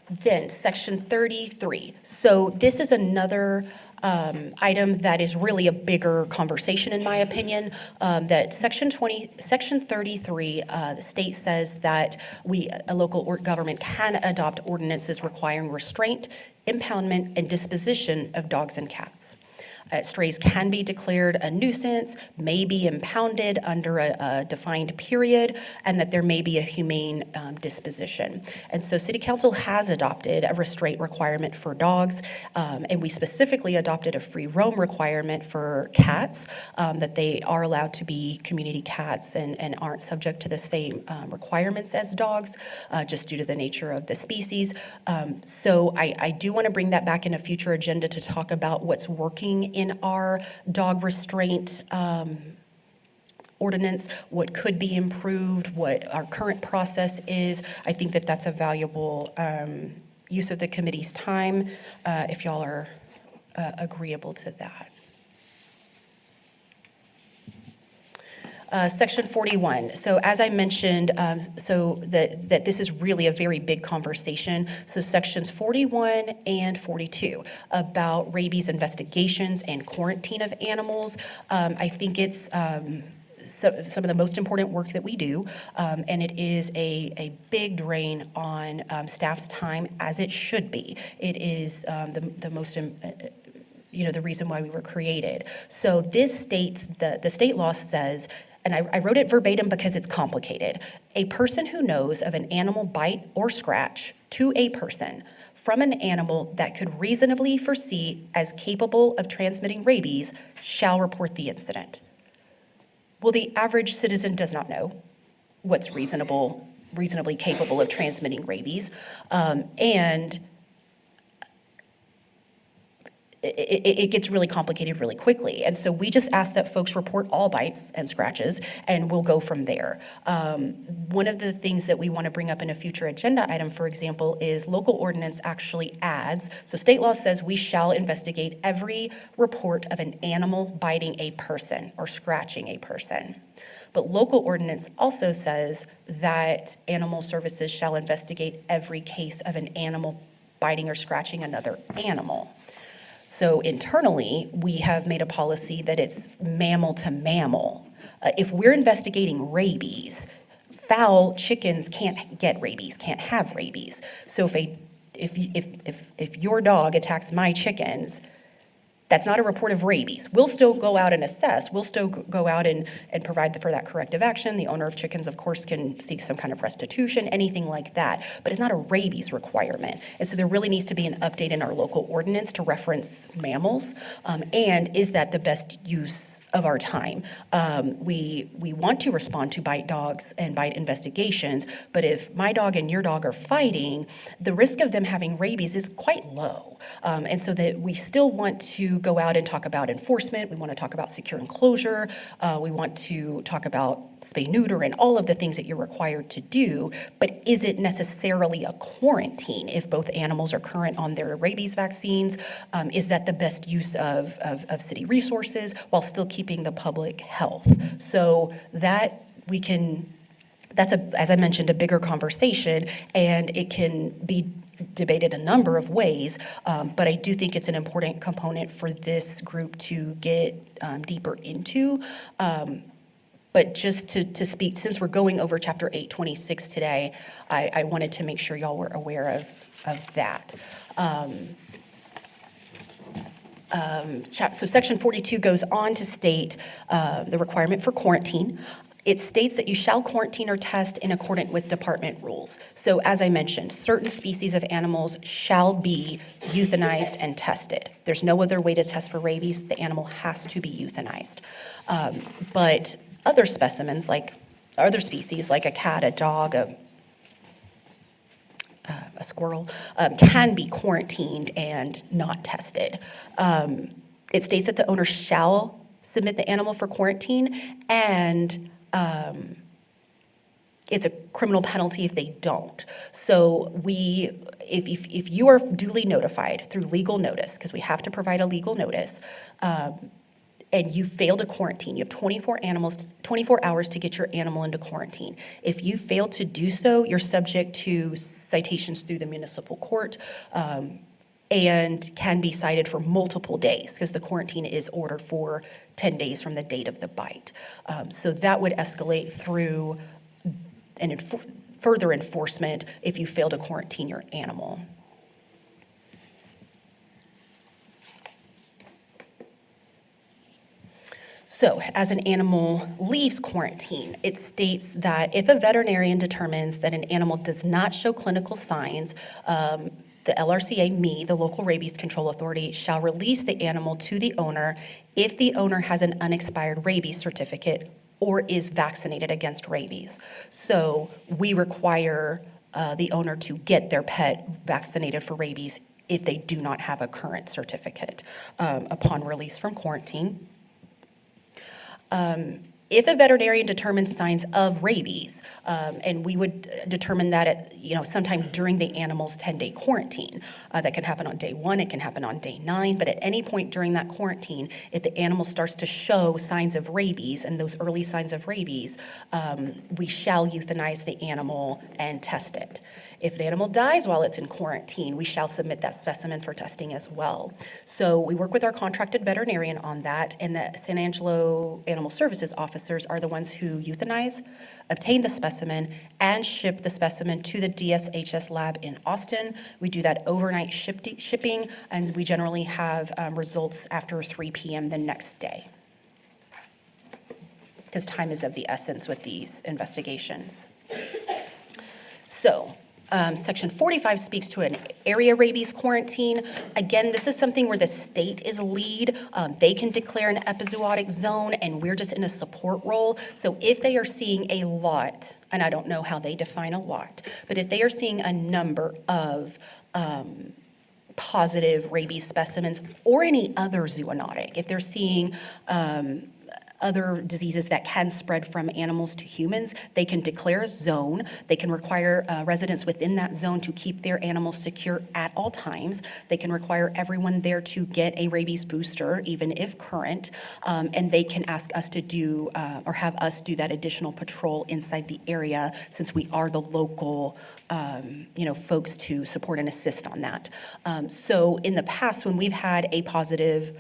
Then section 33. So this is another item that is really a bigger conversation in my opinion, that section 33, the state says that a local government can adopt ordinances requiring restraint, impoundment, and disposition of dogs and cats. Strays can be declared a nuisance, may be impounded under a defined period, and that there may be a humane disposition. And so City Council has adopted a restraint requirement for dogs, and we specifically adopted a free roam requirement for cats, that they are allowed to be community cats and aren't subject to the same requirements as dogs, just due to the nature of the species. So I do want to bring that back in a future agenda to talk about what's working in our dog restraint ordinance, what could be improved, what our current process is. I think that that's a valuable use of the committee's time, if y'all are agreeable to that. Section 41. So as I mentioned, so that this is really a very big conversation. So sections 41 and 42 about rabies investigations and quarantine of animals. I think it's some of the most important work that we do, and it is a big drain on staff's time, as it should be. It is the most the reason why we were created. So this states, the state law says, and I wrote it verbatim because it's complicated, a person who knows of an animal bite or scratch to a person from an animal that could reasonably foresee as capable of transmitting rabies shall report the incident. Well, the average citizen does not know what's reasonably capable of transmitting rabies, and it gets really complicated really quickly. And so we just ask that folks report all bites and scratches, and we'll go from there. One of the things that we want to bring up in a future agenda item, for example, is local ordinance actually adds, so state law says we shall investigate every report of an animal biting a person or scratching a person. But local ordinance also says that animal services shall investigate every case of an animal biting or scratching another animal. So internally, we have made a policy that it's mammal to mammal. If we're investigating rabies, fowl chickens can't get rabies, can't have rabies. So if your dog attacks my chickens, that's not a report of rabies. We'll still go out and assess. We'll still go out and provide for that corrective action. The owner of chickens, of course, can seek some kind of restitution, anything like that. But it's not a rabies requirement. And so there really needs to be an update in our local ordinance to reference mammals. And is that the best use of our time? We want to respond to bite dogs and bite investigations, but if my dog and your dog are fighting, the risk of them having rabies is quite low. And so that we still want to go out and talk about enforcement. We want to talk about secure enclosure. We want to talk about spay neuter and all of the things that you're required to do. But is it necessarily a quarantine if both animals are current on their rabies vaccines? Is that the best use of city resources while still keeping the public health? So that we can, that's as I mentioned, a bigger conversation, and it can be debated a number of ways, but I do think it's an important component for this group to get deeper into. But just to speak, since we're going over Chapter 826 today, I wanted to make sure y'all were aware of that. So Section 42 goes on to state the requirement for quarantine. It states that you shall quarantine or test in accordance with department rules. So as I mentioned, certain species of animals shall be euthanized and tested. There's no other way to test for rabies. The animal has to be euthanized. But other specimens, like other species, like a cat, a dog, a squirrel, can be quarantined and not tested. It states that the owner shall submit the animal for quarantine, and it's a criminal penalty if they don't. So if you are duly notified through legal notice, because we have to provide a legal notice, and you fail to quarantine, you have 24 hours to get your animal into quarantine. If you fail to do so, you're subject to citations through the municipal court, and can be cited for multiple days because the quarantine is ordered for 10 days from the date of the bite. So that would escalate through further enforcement if you fail to quarantine your animal. So as an animal leaves quarantine, it states that if a veterinarian determines that an animal does not show clinical signs, the LRCA, me, the local rabies control authority, shall release the animal to the owner if the owner has an unexpired rabies certificate or is vaccinated against rabies. So we require the owner to get their pet vaccinated for rabies if they do not have a current certificate upon release from quarantine. If a veterinarian determines signs of rabies, and we would determine that at, sometime during the animal's 10-day quarantine, that can happen on day 1, it can happen on day 9, but at any point during that quarantine, if the animal starts to show signs of rabies and those early signs of rabies, we shall euthanize the animal and test it. If an animal dies while it's in quarantine, we shall submit that specimen for testing as well. So we work with our contracted veterinarian on that, and the San Angelo Animal Services officers are the ones who euthanize, obtain the specimen, and ship the specimen to the DSHS lab in Austin. We do that overnight shipping, and we generally have results after 3 p.m. the next day, because time is of the essence with these investigations. So, Section 45 speaks to an area rabies quarantine. Again, this is something where the state is lead. They can declare an epizootic zone, and we're just in a support role. So if they are seeing a lot, and I don't know how they define a lot, but if they are seeing a number of positive rabies specimens or any other zoonotic, if they're seeing other diseases that can spread from animals to humans, they can declare a zone. They can require residents within that zone to keep their animals secure at all times. They can require everyone there to get a rabies booster, even if current, and they can ask us to do or have us do that additional patrol inside the area, since we are the local folks to support and assist on that. So in the past, when we've had a positive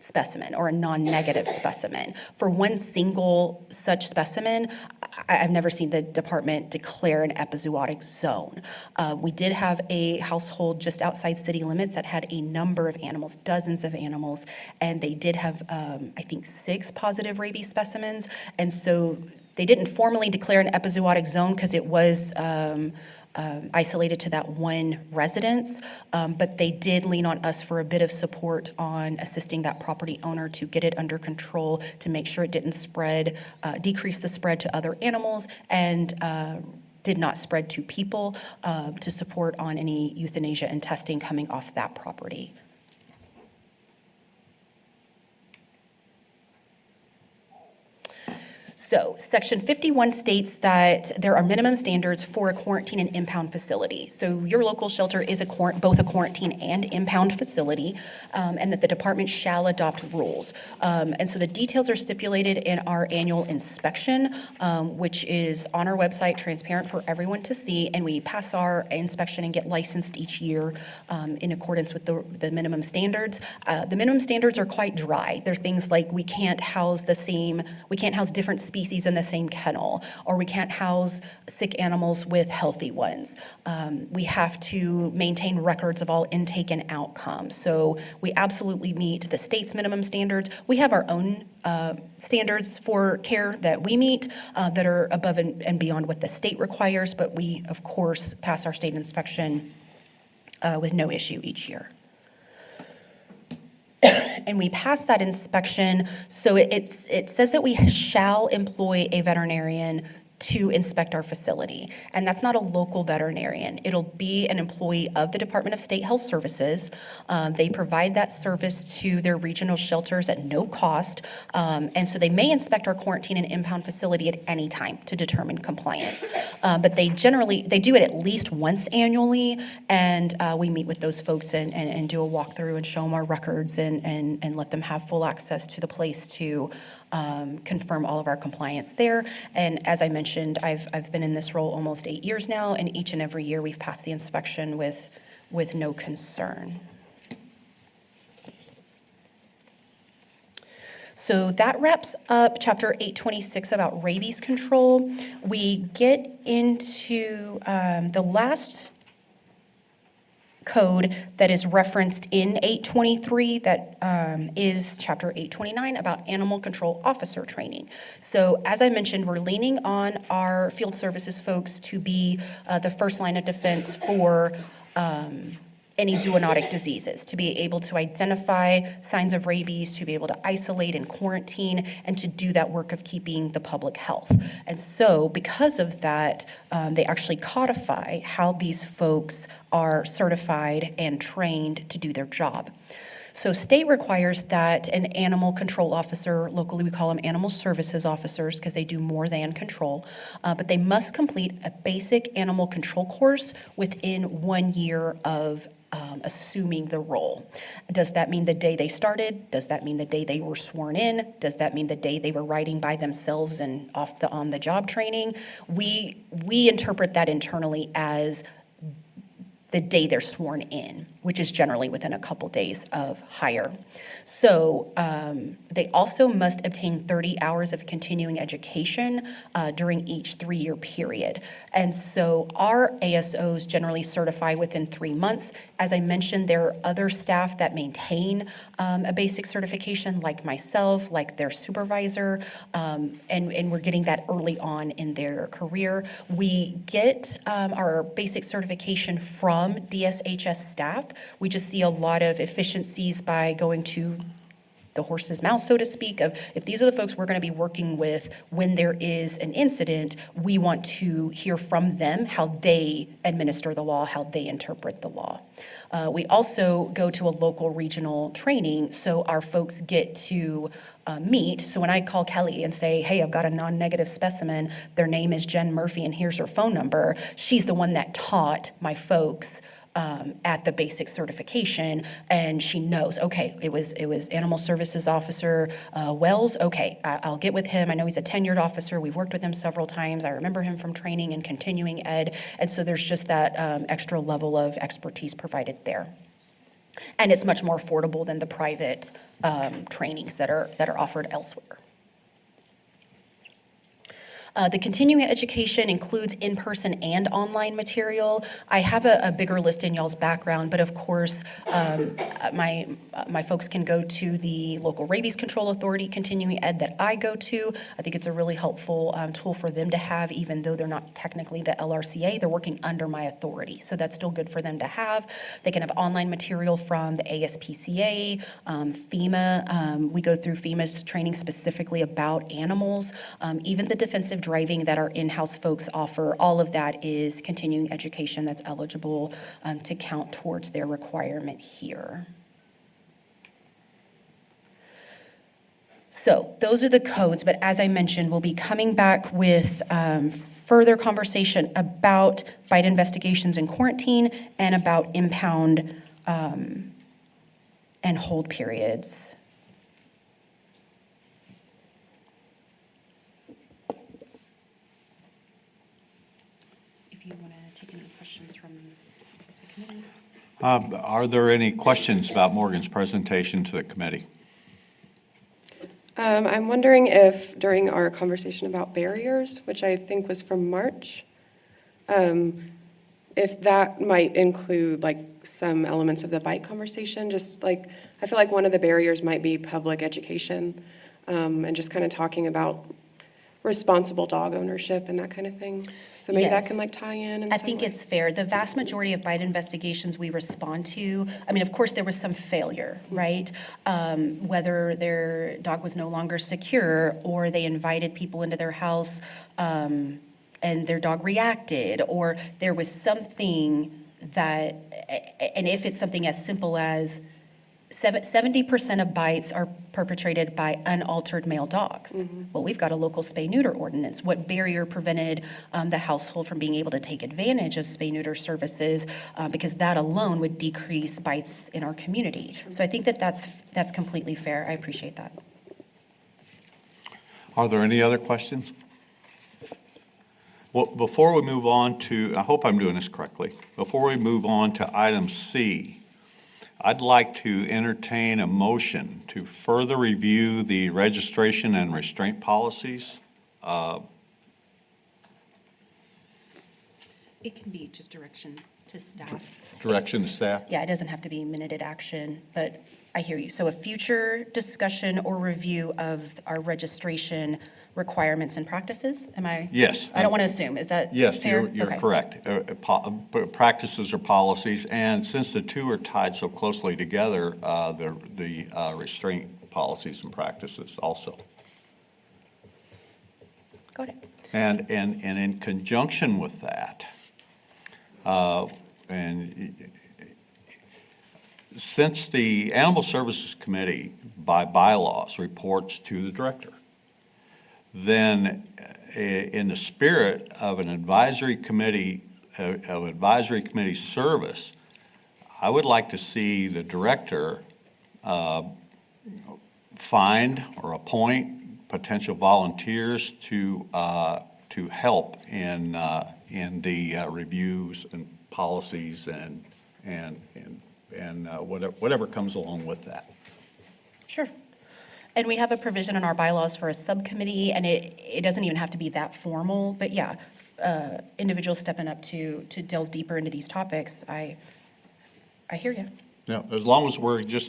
specimen or a non-negative specimen, for one single such specimen, I've never seen the department declare an epizootic zone. We did have a household just outside city limits that had a number of animals, dozens of animals, and they did have, I think, 6 positive rabies specimens. And so they didn't formally declare an epizootic zone because it was isolated to that one residence, but they did lean on us for a bit of support on assisting that property owner to get it under control, to make sure it didn't spread, decrease the spread to other animals, and did not spread to people, to support on any euthanasia and testing coming off that property. So Section 51 states that there are minimum standards for a quarantine and impound facility. So your local shelter is both a quarantine and impound facility, and that the department shall adopt rules. And so the details are stipulated in our annual inspection, which is on our website, transparent for everyone to see, and we pass our inspection and get licensed each year in accordance with the minimum standards. The minimum standards are quite dry. They're things like we can't house different species in the same kennel, or we can't house sick animals with healthy ones. We have to maintain records of all intake and outcome. So we absolutely meet the state's minimum standards. We have our own standards for care that we meet that are above and beyond what the state requires, but we, of course, pass our state inspection with no issue each year. And we pass that inspection, so it says that we shall employ a veterinarian to inspect our facility. And that's not a local veterinarian. It'll be an employee of the Department of State Health Services. They provide that service to their regional shelters at no cost. And so they may inspect our quarantine and impound facility at any time to determine compliance. But they do it at least once annually. And we meet with those folks and do a walkthrough and show them our records and let them have full access to the place to confirm all of our compliance there. And as I mentioned, I've been in this role almost 8 years now, and each and every year we've passed the inspection with no concern. So that wraps up Chapter 826 about rabies control. We get into the last code that is referenced in 823, that is Chapter 829 about animal control officer training. So as I mentioned, we're leaning on our field services folks to be the first line of defense for any zoonotic diseases, to be able to identify signs of rabies, to be able to isolate and quarantine, and to do that work of keeping the public health. And so because of that, they actually codify how these folks are certified and trained to do their job. So state requires that an animal control officer, locally we call them animal services officers because they do more than control, but they must complete a basic animal control course within 1 year of assuming the role. Does that mean the day they started? Does that mean the day they were sworn in? Does that mean the day they were riding by themselves and on the job training? We interpret that internally as the day they're sworn in, which is generally within a couple days of hire. So they also must obtain 30 hours of continuing education during each 3-year period. And so our ASOs generally certify within 3 months. As I mentioned, there are other staff that maintain a basic certification, like myself, like their supervisor, and we're getting that early on in their career. We get our basic certification from DSHS staff. We just see a lot of efficiencies by going to the horse's mouth, so to speak, of if these are the folks we're going to be working with when there is an incident, we want to hear from them how they administer the law, how they interpret the law. We also go to a local regional training, so our folks get to meet. So when I call Kelly and say, hey, I've got a non-negative specimen, their name is Jen Murphy and here's her phone number, she's the one that taught my folks at the basic certification, and she knows, okay, it was Animal Services Officer Wells, okay, I'll get with him. I know he's a tenured officer. We've worked with him several times. I remember him from training and continuing ed, and so there's just that extra level of expertise provided there. And it's much more affordable than the private trainings that are offered elsewhere. The continuing education includes in-person and online material. I have a bigger list in y'all's background, but of course, my folks can go to the local Rabies Control Authority continuing ed that I go to. I think it's a really helpful tool for them to have, even though they're not technically the LRCA, they're working under my authority. So that's still good for them to have. They can have online material from the ASPCA, FEMA. We go through FEMA's training specifically about animals, even the defensive driving that our in-house folks offer. All of that is continuing education that's eligible to count towards their requirement here. So those are the codes, but as I mentioned, we'll be coming back with further conversation about bite investigations in quarantine and about impound and hold periods. If you want to take any questions from the committee. Are there any questions about Morgan's presentation to the committee? I'm wondering if during our conversation about barriers, which I think was from March, if that might include like some elements of the bite conversation, just like, I feel like one of the barriers might be public education, and just kind of talking about responsible dog ownership and that kind of thing. So maybe that Yes. can like tie in I some think way. it's fair. The vast majority of bite investigations we respond to, I mean, of course, there was some failure, right? Whether their dog was no longer secure or they invited people into their house and their dog reacted, or there was something that, and if it's something as simple as 70% of bites are perpetrated by unaltered male dogs. Well, we've got a local spay-neuter ordinance. What barrier prevented the household from being able to take advantage of spay-neuter services? Because that alone would decrease bites in our community. So I think that's completely fair. I appreciate that. Are there any other questions? Well, before we move on to, I hope I'm doing this correctly. Before we move on to item C, I'd like to entertain a motion to further review the registration and restraint policies. It can be just direction to staff. Direction to staff. Yeah, it doesn't have to be minuted action, but I hear you. So a future discussion or review of our registration requirements and practices? Am I? Yes. I don't want to assume. Is that Yes, fair? you're Okay. correct. Practices or policies, and since the two are tied so closely together, the restraint policies and practices also. Got it. And in conjunction with that, and since the Animal Services Committee by bylaws reports to the director, then in the spirit of an advisory committee, service, I would like to see the director find or appoint potential volunteers to help in the reviews and policies and whatever comes along with that. Sure. And we have a provision in our bylaws for a subcommittee, and it doesn't even have to be that formal, but yeah, individuals stepping up to delve deeper into these topics, I hear you. Yeah, as long as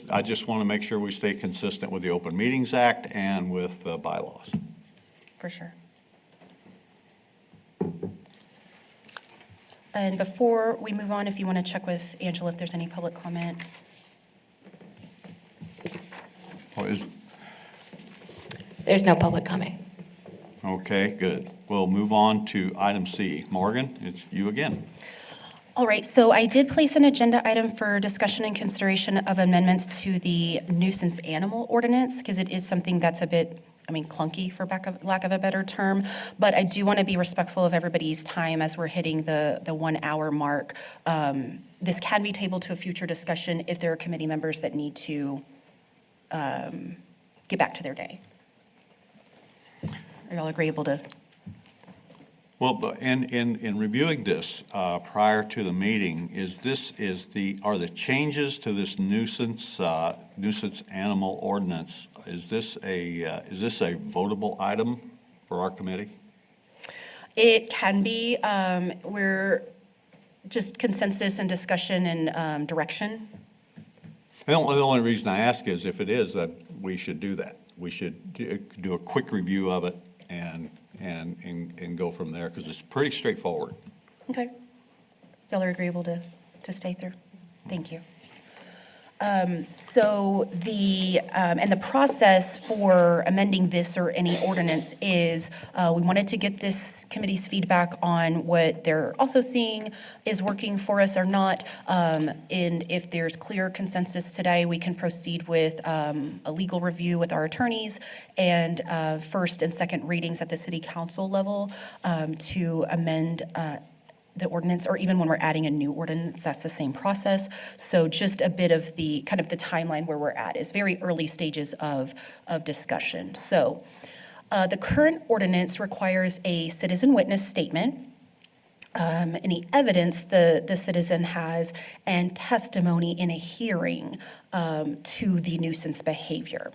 I just want to make sure we stay consistent with the Open Meetings Act and with the bylaws. For sure. And before we move on, if you want to check with Angela if there's any public comment. There's no public comment. Okay, good. We'll move on to item C. Morgan, it's you again. All right, so I did place an agenda item for discussion and consideration of amendments to the nuisance animal ordinance, because it is something that's a bit, clunky for lack of a better term, but I do want to be respectful of everybody's time as we're hitting the 1 hour mark. This can be tabled to a future discussion if there are committee members that need to get back to their day. Are y'all agreeable to? Well, but in reviewing this prior to the meeting, are the changes to this nuisance animal ordinance, is this a votable item for our committee? It can be. We're just consensus and discussion and direction. The only reason I ask is if it is, that we should do that. We should do a quick review of it and go from there, because it's pretty straightforward. Okay. Y'all are agreeable to stay through? Thank you. So and the process for amending this or any ordinance is, we wanted to get this committee's feedback on what they're also seeing is working for us or not. And if there's clear consensus today, we can proceed with a legal review with our attorneys and first and second readings at the city council level to amend the ordinance, or even when we're adding a new ordinance, that's the same process. So just a bit of the kind of the timeline where we're at is very early stages of discussion. So the current ordinance requires a citizen witness statement, any evidence the citizen has, and testimony in a hearing to the nuisance behavior.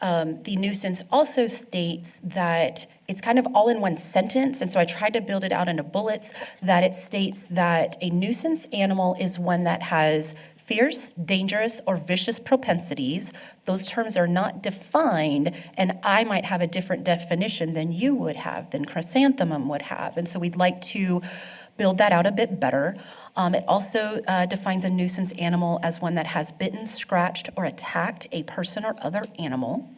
The nuisance also states that it's kind of all in one sentence, and so I tried to build it out into bullets, that it states that a nuisance animal is one that has fierce, dangerous, or vicious propensities. Those terms are not defined, and I might have a different definition than you would have, than Chrysanthemum would have, and so we'd like to build that out a bit better. It also defines a nuisance animal as one that has bitten, scratched, or attacked a person or other animal.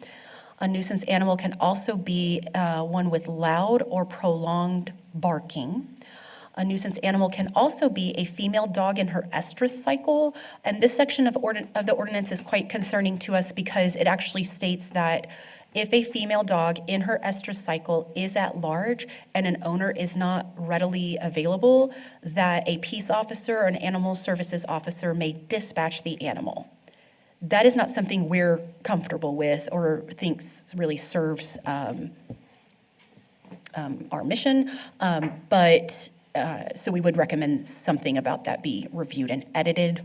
A nuisance animal can also be one with loud or prolonged barking. A nuisance animal can also be a female dog in her estrus cycle. And this section of the ordinance is quite concerning to us because it actually states that if a female dog in her estrus cycle is at large and an owner is not readily available, that a peace officer or an animal services officer may dispatch the animal. That is not something we're comfortable with or thinks really serves our mission, so we would recommend something about that be reviewed and edited.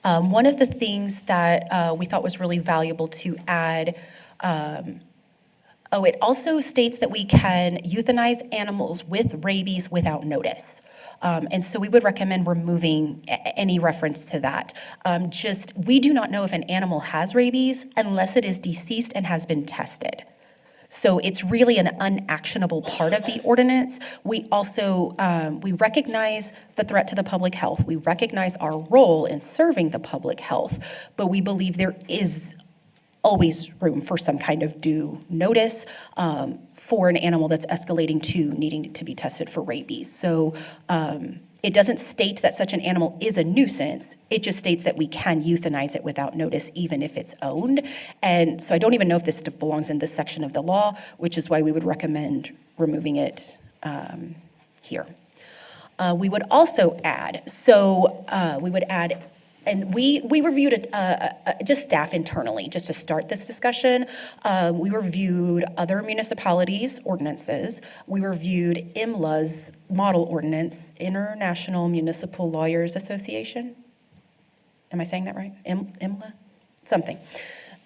One of the things that we thought was really valuable to add, it also states that we can euthanize animals with rabies without notice. And so we would recommend removing any reference to that. We do not know if an animal has rabies unless it is deceased and has been tested. So it's really an unactionable part of the ordinance. We also, we recognize the threat to the public health. We recognize our role in serving the public health, but we believe there is always room for some kind of due notice for an animal that's escalating to needing to be tested for rabies. So It doesn't state that such an animal is a nuisance. It just states that we can euthanize it without notice, even if it's owned. And so I don't even know if this belongs in this section of the law, which is why we would recommend removing it here. We would also add, and we reviewed it, just staff internally, just to start this discussion. We reviewed other municipalities' ordinances. We reviewed IMLA's model ordinance, International Municipal Lawyers Association. Am I saying that right? IMLA? Something.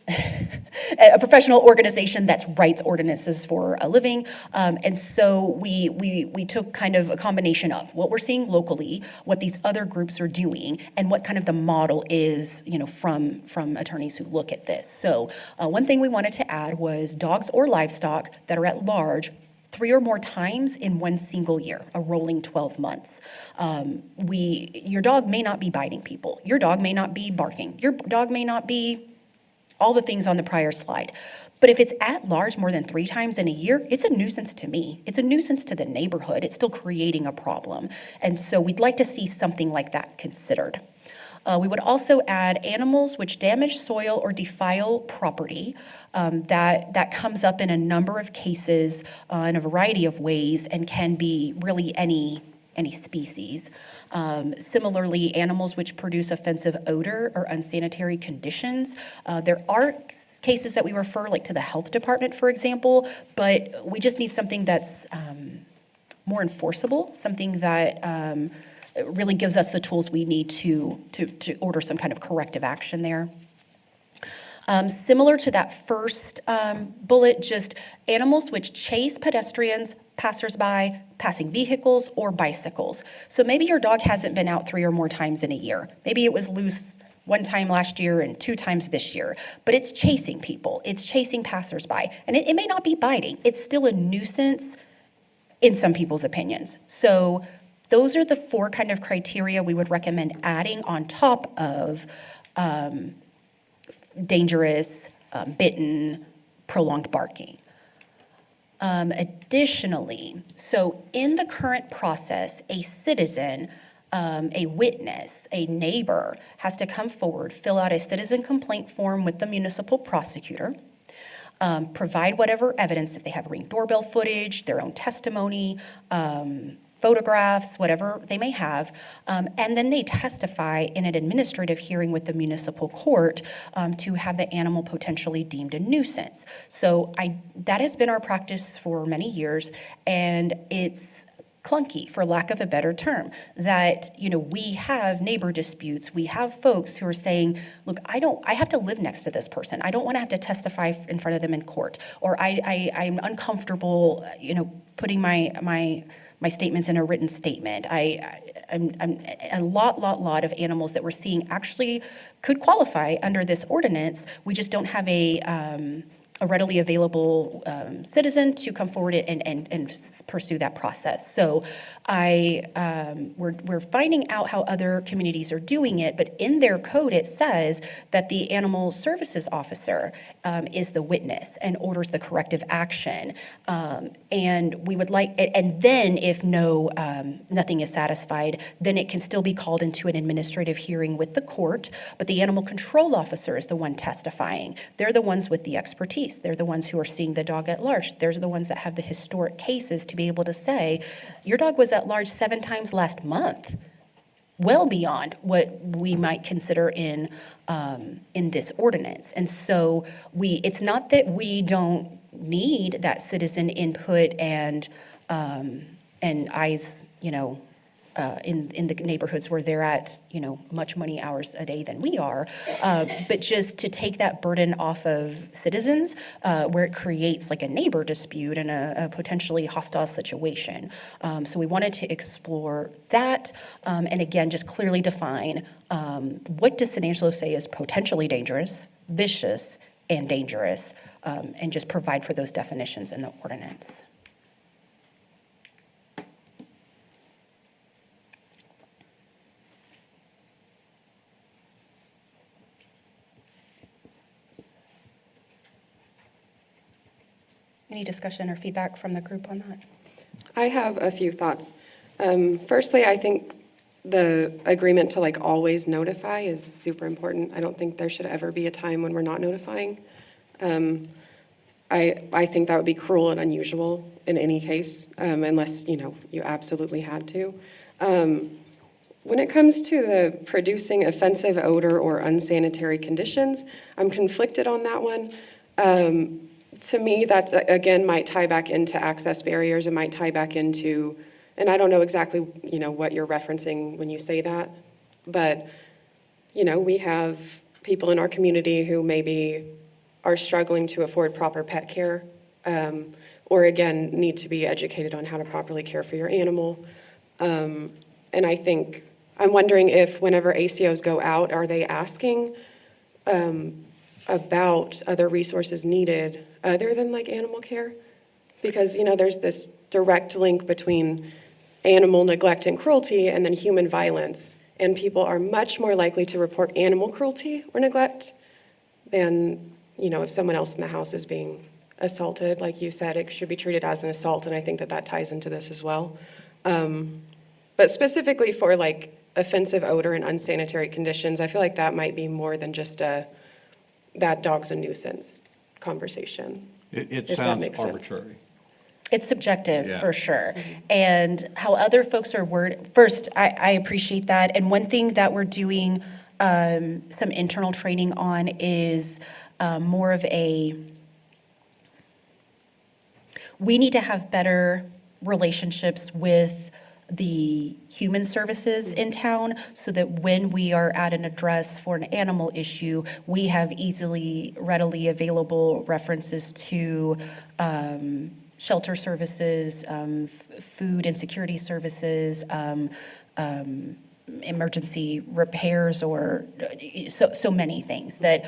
A professional organization that writes ordinances for a living. And so we took kind of a combination of what we're seeing locally, what these other groups are doing, and what kind of the model is, from attorneys who look at this. So one thing we wanted to add was dogs or livestock that are at large 3 or more times in one single year, a rolling 12 months. Your dog may not be biting people. Your dog may not be barking. Your dog may not be all the things on the prior slide. But if it's at large more than 3 times in a year, it's a nuisance to me. It's a nuisance to the neighborhood. It's still creating a problem. And so we'd like to see something like that considered. We would also add animals which damage soil or defile property. That comes up in a number of cases in a variety of ways and can be really any species. Similarly, animals which produce offensive odor or unsanitary conditions. There are cases that we refer to the health department, for example, but we just need something that's more enforceable, something that really gives us the tools we need to order some kind of corrective action there. Similar to that first bullet, just animals which chase pedestrians, passersby, passing vehicles, or bicycles. So maybe your dog hasn't been out 3 or more times in a year. Maybe it was loose 1 time last year and 2 times this year, but it's chasing people, it's chasing passersby, and it may not be biting. It's still a nuisance in some people's opinions. So those are the 4 kind of criteria we would recommend adding on top of dangerous, bitten, prolonged barking. Additionally, so in the current process, a citizen, a witness, a neighbor has to come forward, fill out a citizen complaint form with the municipal prosecutor, provide whatever evidence, if they have Ring doorbell footage, their own testimony, photographs, whatever they may have, and then they testify in an administrative hearing with the municipal court to have the animal potentially deemed a nuisance. So that has been our practice for many years, and it's clunky, for lack of a better term, that, we have neighbor disputes. We have folks who are saying, look, I have to live next to this person. I don't want to have to testify in front of them in court, or I'm uncomfortable, putting my statements in a written statement. A lot of animals that we're seeing actually could qualify under this ordinance. We just don't have a readily available citizen to come forward and pursue that process. So we're finding out how other communities are doing it, but in their code it says that the animal services officer is the witness and orders the corrective action. And we would like, and then if nothing is satisfied, then it can still be called into an administrative hearing with the court, but the animal control officer is the one testifying. They're the ones with the expertise. They're the ones who are seeing the dog at large. They're the ones that have the historic cases to be able to say, your dog was at large 7 times last month, well beyond what we might consider in this ordinance. And so it's not that we don't need that citizen input and eyes, in the neighborhoods where they're at, much many hours a day than we are, but just to take that burden off of citizens, where it creates like a neighbor dispute and a potentially hostile situation. So we wanted to explore that, and again, just clearly define what does San Angelo say is potentially dangerous, vicious, and dangerous, and just provide for those definitions in the ordinance. Any discussion or feedback from the group on that? I have a few thoughts. Firstly, I think the agreement to like always notify is super important. I don't think there should ever be a time when we're not notifying. I think that would be cruel and unusual in any case, unless, you absolutely had to. When it comes to the producing offensive odor or unsanitary conditions, I'm conflicted on that one. To me, that, again, might tie back into access barriers. It might tie back into, and I don't know exactly, what you're referencing when you say that, but, we have people in our community who maybe are struggling to afford proper pet care, or again, need to be educated on how to properly care for your animal. And I'm wondering if whenever ACOs go out, are they asking about other resources needed other than like animal care? Because, there's this direct link between animal neglect and cruelty and then human violence. And people are much more likely to report animal cruelty or neglect than, if someone else in the house is being assaulted. Like you said, it should be treated as an assault, and I think that ties into this as well. But specifically for like offensive odor and unsanitary conditions, I feel like that might be more than just that dog's a nuisance conversation. It if that sounds makes sense. arbitrary. It's subjective, Yeah. for sure. And how other folks are first, I appreciate that. And one thing that we're doing some internal training on is more of we need to have better relationships with the human services in town so that when we are at an address for an animal issue, we have readily available references to shelter services, food and security services, emergency repairs, or so many things that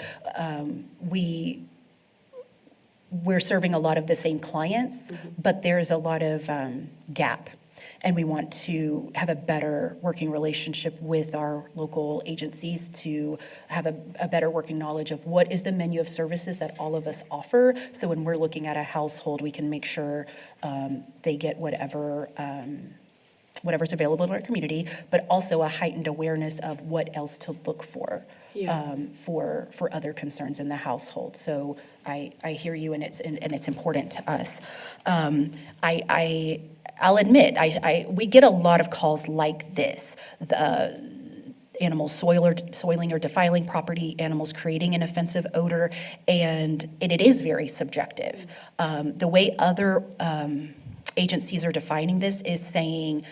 we're serving a lot of the same clients, but there's a lot of gap. And we want to have a better working relationship with our local agencies to have a better working knowledge of what is the menu of services that all of us offer. So when we're looking at a household, we can make sure they get whatever's available in our community, but also a heightened awareness of what else to look for. Yeah. For other concerns in the household. So I hear you, and it's important to us. I'll admit, we get a lot of calls like this. The animals soiling or defiling property, animals creating an offensive odor, and it is very subjective. The way other agencies are defining this is saying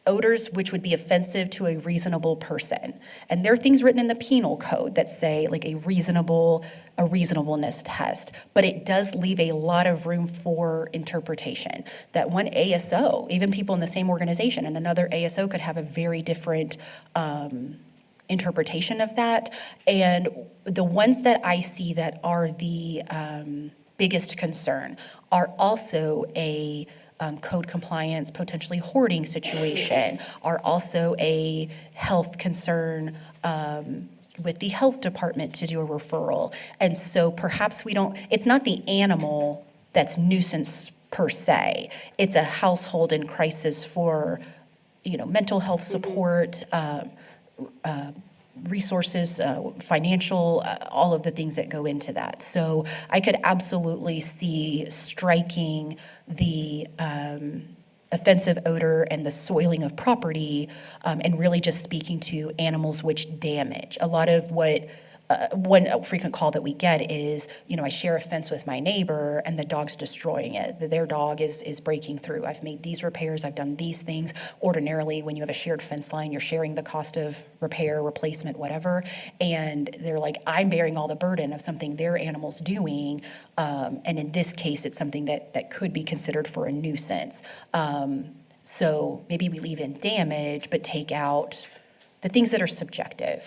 odors which would be offensive to a reasonable person. And there are things written in the penal code that say like a reasonableness test, but it does leave a lot of room for interpretation. That one ASO, even people in the same organization, and another ASO could have a very different interpretation of that. And the ones that I see that are the biggest concern are also a code compliance, potentially hoarding situation, are also a health concern with the health department to do a referral. And so perhaps it's not the animal that's nuisance per se. It's a household in crisis for, mental health support, resources, financial, all of the things that go into that. So I could absolutely see striking the offensive odor and the soiling of property, and really just speaking to animals which damage. A lot of what one frequent call that we get is, I share a fence with my neighbor and the dog's destroying it. Their dog is breaking through. I've made these repairs, I've done these things. Ordinarily, when you have a shared fence line, you're sharing the cost of repair, replacement, whatever. And they're like, I'm bearing all the burden of something their animal's doing. And in this case, it's something that could be considered for a nuisance. So maybe we leave in damage, but take out the things that are subjective.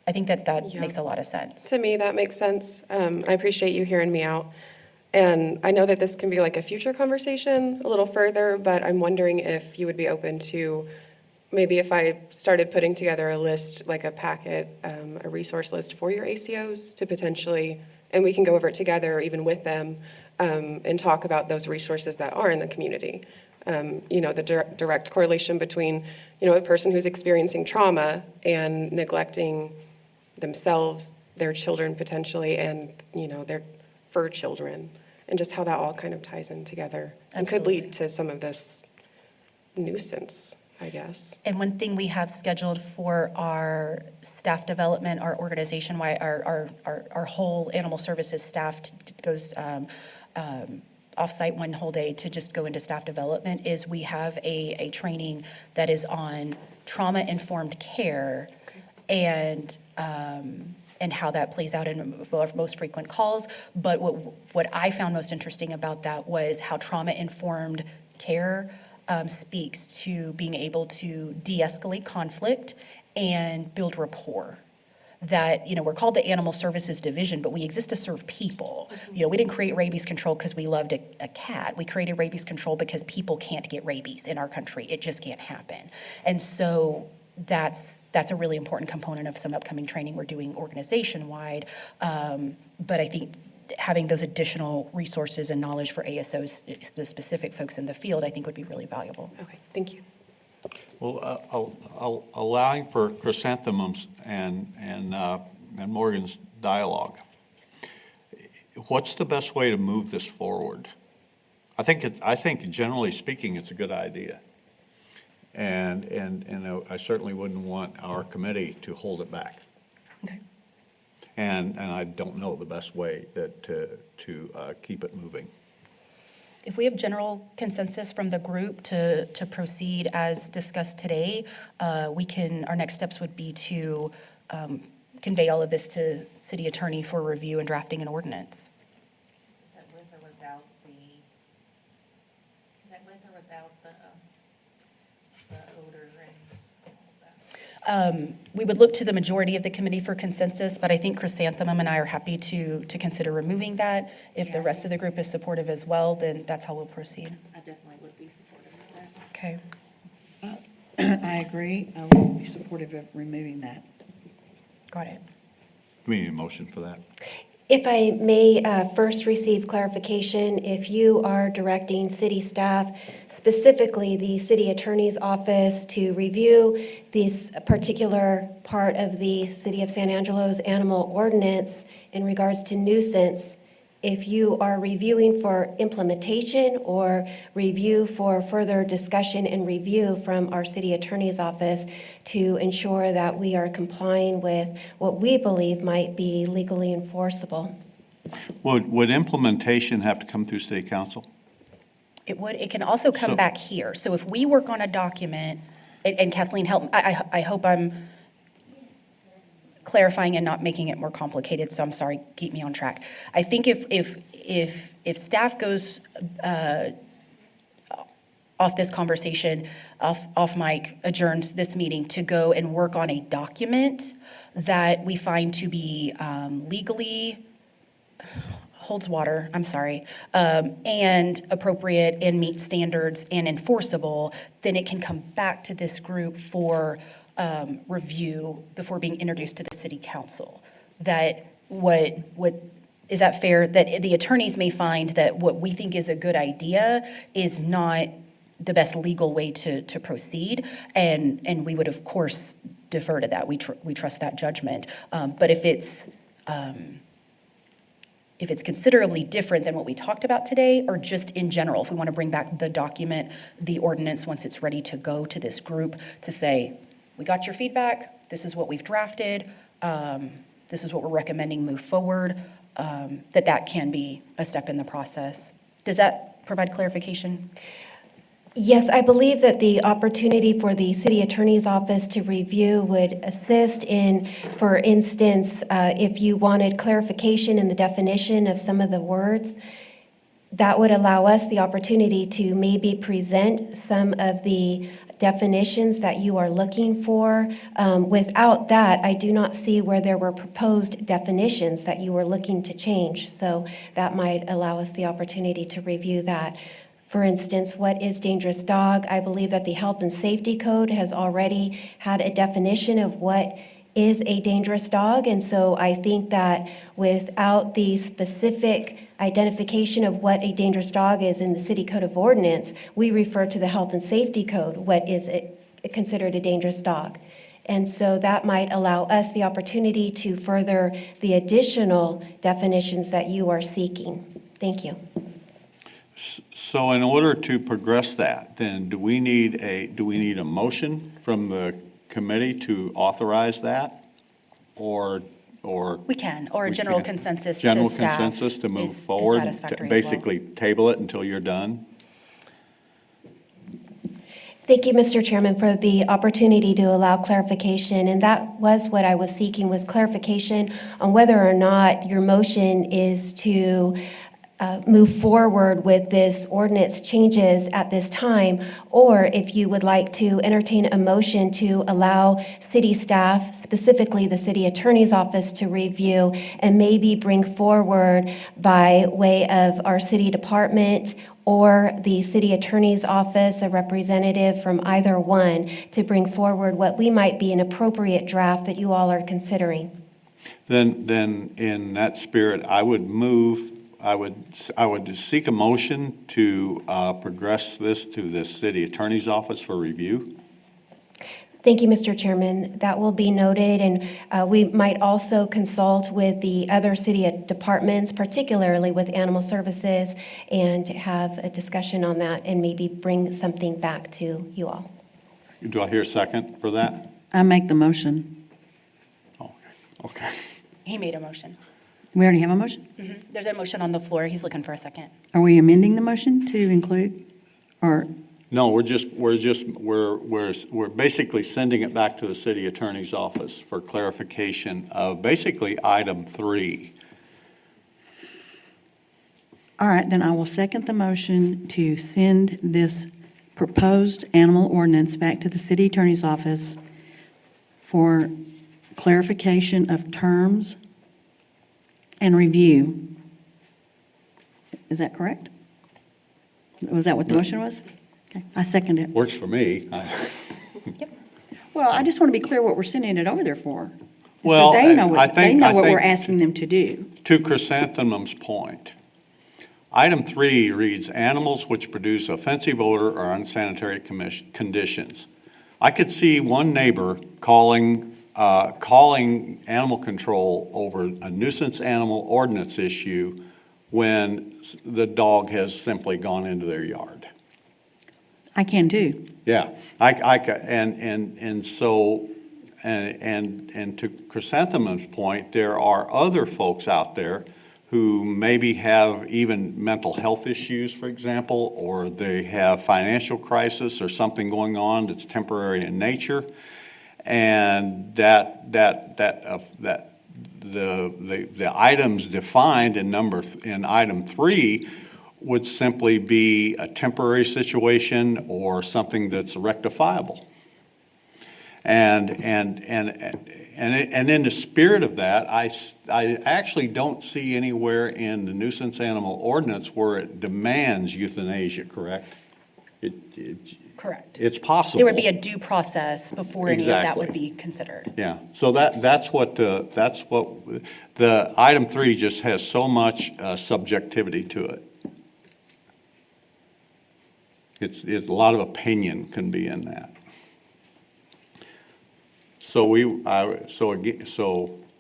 I think that Yeah. makes a lot of sense. To me, that makes sense. I appreciate you hearing me out. And I know that this can be like a future conversation a little further, but I'm wondering if you would be open to maybe if I started putting together a list, like a packet, a resource list for your ACOs to potentially, and we can go over it together or even with them, and talk about those resources that are in the community. the direct correlation between, a person who's experiencing trauma and neglecting themselves, their children potentially, and, their fur children, and just how that all kind of ties in together and could lead to some of this nuisance, I guess. And one thing we have scheduled for our staff development, our organization-wide, our whole animal services staff goes off-site one whole day to just go into staff development, is we have a training that is on trauma-informed care and how that plays out in our most frequent calls. But what I found most interesting about that was how trauma-informed care speaks to being able to de-escalate conflict and build rapport. That, we're called the Animal Services Division, but we exist to serve people. We didn't create rabies control because we loved a cat. We created rabies control because people can't get rabies in our country. It just can't happen. And so that's a really important component of some upcoming training we're doing organization-wide. But I think having those additional resources and knowledge for ASOs, the specific folks in the field, I think would be really valuable. Okay, thank you. Well, allowing for chrysanthemums and Morgan's dialogue, what's the best way to move this forward? I think generally speaking, it's a good idea. And I certainly wouldn't want our committee to hold it back. Okay. And I don't know the best way to keep it moving. If we have general consensus from the group to proceed as discussed today, our next steps would be to convey all of this to city attorney for review and drafting an ordinance. Is that with or without the odor and all that? We would look to the majority of the committee for consensus, but I think Chrysanthemum and I are happy to consider removing that. If the rest of the group is supportive as well, then that's how we'll proceed. I definitely would be supportive of that. Okay. I agree. I will be supportive of removing that. Got it. Do we need a motion for that? If I may first receive clarification, if you are directing city staff, specifically the city attorney's office, to review this particular part of the City of San Angelo's animal ordinance in regards to nuisance, if you are reviewing for implementation or review for further discussion and review from our city attorney's office to ensure that we are complying with what we believe might be legally enforceable. Would implementation have to come through city council? It would. It can also come So- back here. So if we work on a document, and Kathleen, help, I hope I'm clarifying and not making it more complicated, so I'm sorry, keep me on track. I think if staff goes off this conversation, off mic, adjourns this meeting to go and work on a document that we find to be legally, holds water, I'm sorry, and appropriate and meet standards and enforceable, then it can come back to this group for review before being introduced to the city council. That is that fair? That the attorneys may find that what we think is a good idea is not the best legal way to proceed, and we would of course defer to that. We trust that judgment. But if it's considerably different than what we talked about today, or just in general, if we want to bring back the document, the ordinance, once it's ready to go to this group to say, we got your feedback, this is what we've drafted, this is what we're recommending move forward, that can be a step in the process. Does that provide clarification? Yes, I believe that the opportunity for the city attorney's office to review would assist in, for instance, if you wanted clarification in the definition of some of the words, that would allow us the opportunity to maybe present some of the definitions that you are looking for. Without that, I do not see where there were proposed definitions that you were looking to change. So that might allow us the opportunity to review that. For instance, what is dangerous dog? I believe that the Health and Safety Code has already had a definition of what is a dangerous dog. And so I think that without the specific identification of what a dangerous dog is in the city code of ordinance, we refer to the health and safety code, what is considered a dangerous dog. And so that might allow us the opportunity to further the additional definitions that you are seeking. Thank you. So in order to progress that, then do we need a motion from the committee to authorize that? Or We can, or a we general can't? consensus to General staff consensus to move is forward? satisfactory as well. Basically table it until you're done? Thank you, Mr. Chairman, for the opportunity to allow clarification. And that was what I was seeking, was clarification on whether or not your motion is to move forward with this ordinance changes at this time, or if you would like to entertain a motion to allow city staff, specifically the city attorney's office, to review and maybe bring forward by way of our city department or the city attorney's office, a representative from either one, to bring forward what we might be an appropriate draft that you all are considering. Then in that spirit, I would seek a motion to progress this to the city attorney's office for review. Thank you, Mr. Chairman. That will be noted, and we might also consult with the other city departments, particularly with Animal Services, and have a discussion on that and maybe bring something back to you all. Do I hear a second for that? I make the motion. Okay. He made a motion. We already have a motion? There's a motion on the floor. He's looking for a second. Are we amending the motion to include, or, No, we're basically sending it back to the city attorney's office for clarification of basically item 3. all right, then I will second the motion to send this proposed animal ordinance back to the city attorney's office for clarification of terms and review. Is that correct? Was that what the motion was? Okay, I second it. Works for me. Well, I just want to be clear what we're sending it over there for. Well, So they know I what, think- they know I what we're think- asking them to do. To Chrysanthemum's point, item 3 reads, "Animals which produce offensive odor or unsanitary conditions." I could see one neighbor calling animal control over a nuisance animal ordinance issue when the dog has simply gone into their yard. I can too. Yeah, and so, and to Chrysanthemum's point, there are other folks out there who maybe have even mental health issues, for example, or they have financial crisis or something going on that's temporary in nature, and the items defined in item 3 would simply be a temporary situation or something that's rectifiable. And in the spirit of that, I actually don't see anywhere in the nuisance animal ordinance where it demands euthanasia, correct? Correct. It's possible. There would be a due process before any of that would Exactly. be considered. Yeah, so that's what the item 3 just has so much subjectivity to it. It's a lot of opinion can be in that. So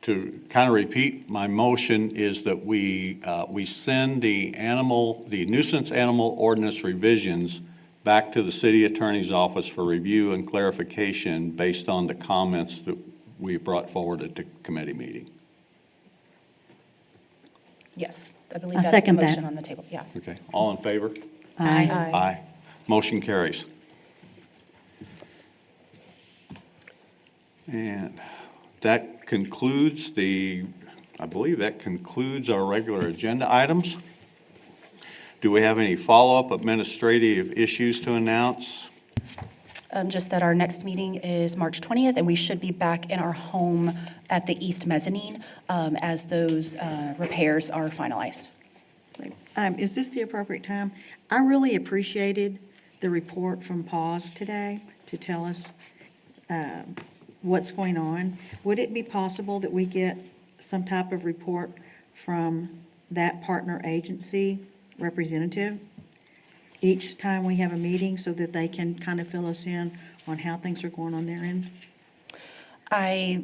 to kind of repeat, my motion is that we send the nuisance animal ordinance revisions back to the city attorney's office for review and clarification based on the comments that we brought forward at the committee meeting. Yes, I believe I that's the second that. motion on the table, yeah. Okay, all in favor? Aye. Aye. Motion carries. And that concludes I believe that concludes our regular agenda items. Do we have any follow-up administrative issues to announce? Just that our next meeting is March 20th, and we should be back in our home at the east mezzanine as those repairs are finalized. Is this the appropriate time? I really appreciated the report from PAWS today to tell us what's going on. Would it be possible that we get some type of report from that partner agency representative each time we have a meeting so that they can kind of fill us in on how things are going on their end? I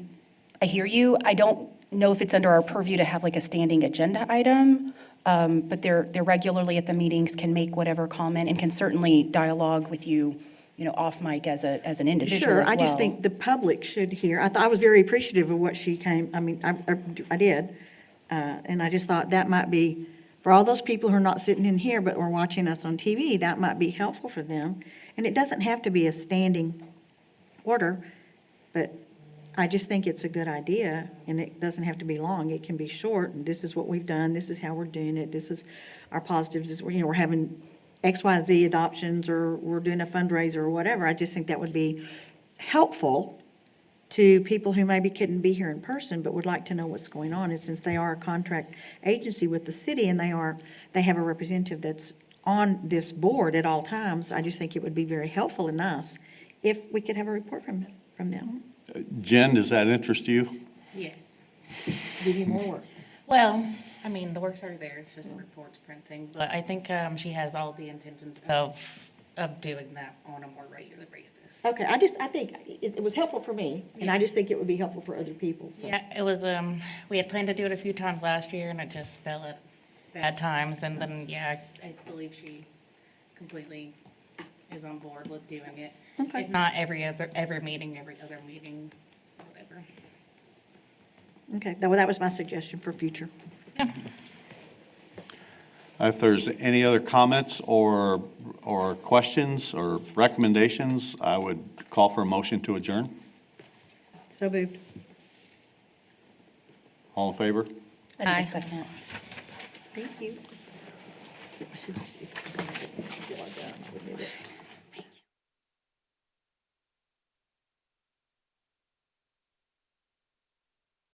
hear you. I don't know if it's under our purview to have like a standing agenda item, but they're regularly at the meetings, can make whatever comment, and can certainly dialogue with you, off mic as an individual Sure, as I just well. think the public should hear. I was very appreciative of what she I did. And I just thought that might be, for all those people who are not sitting in here but were watching us on TV, that might be helpful for them. And it doesn't have to be a standing order, but I just think it's a good idea, and it doesn't have to be long. It can be short, and this is what we've done, this is how we're doing it, this is our positives, we're having XYZ adoptions, or we're doing a fundraiser or whatever. I just think that would be helpful to people who maybe couldn't be here in person but would like to know what's going on. And since they are a contract agency with the city and they have a representative that's on this board at all times, I just think it would be very helpful and nice if we could have a report from them. Jen, does that interest you? Yes. Give you more work. Well, I mean, the work's already there, it's just the reports printing, but I think she has all the intentions of doing that on a more regular basis. Okay, I think it was helpful for me, and I just think it would be helpful for other people, so. Yeah, it was, we had planned to do it a few times last year, and it just fell at bad times, and then, yeah, I believe she completely is on board with doing it. Okay. If not every meeting, every other meeting, whatever. Okay, well, that was my suggestion for future. Yeah. If there's any other comments or questions or recommendations, I would call for a motion to adjourn. So moved. All in favor? I need Aye. a second. Thank you. I should- still I got, I would need it.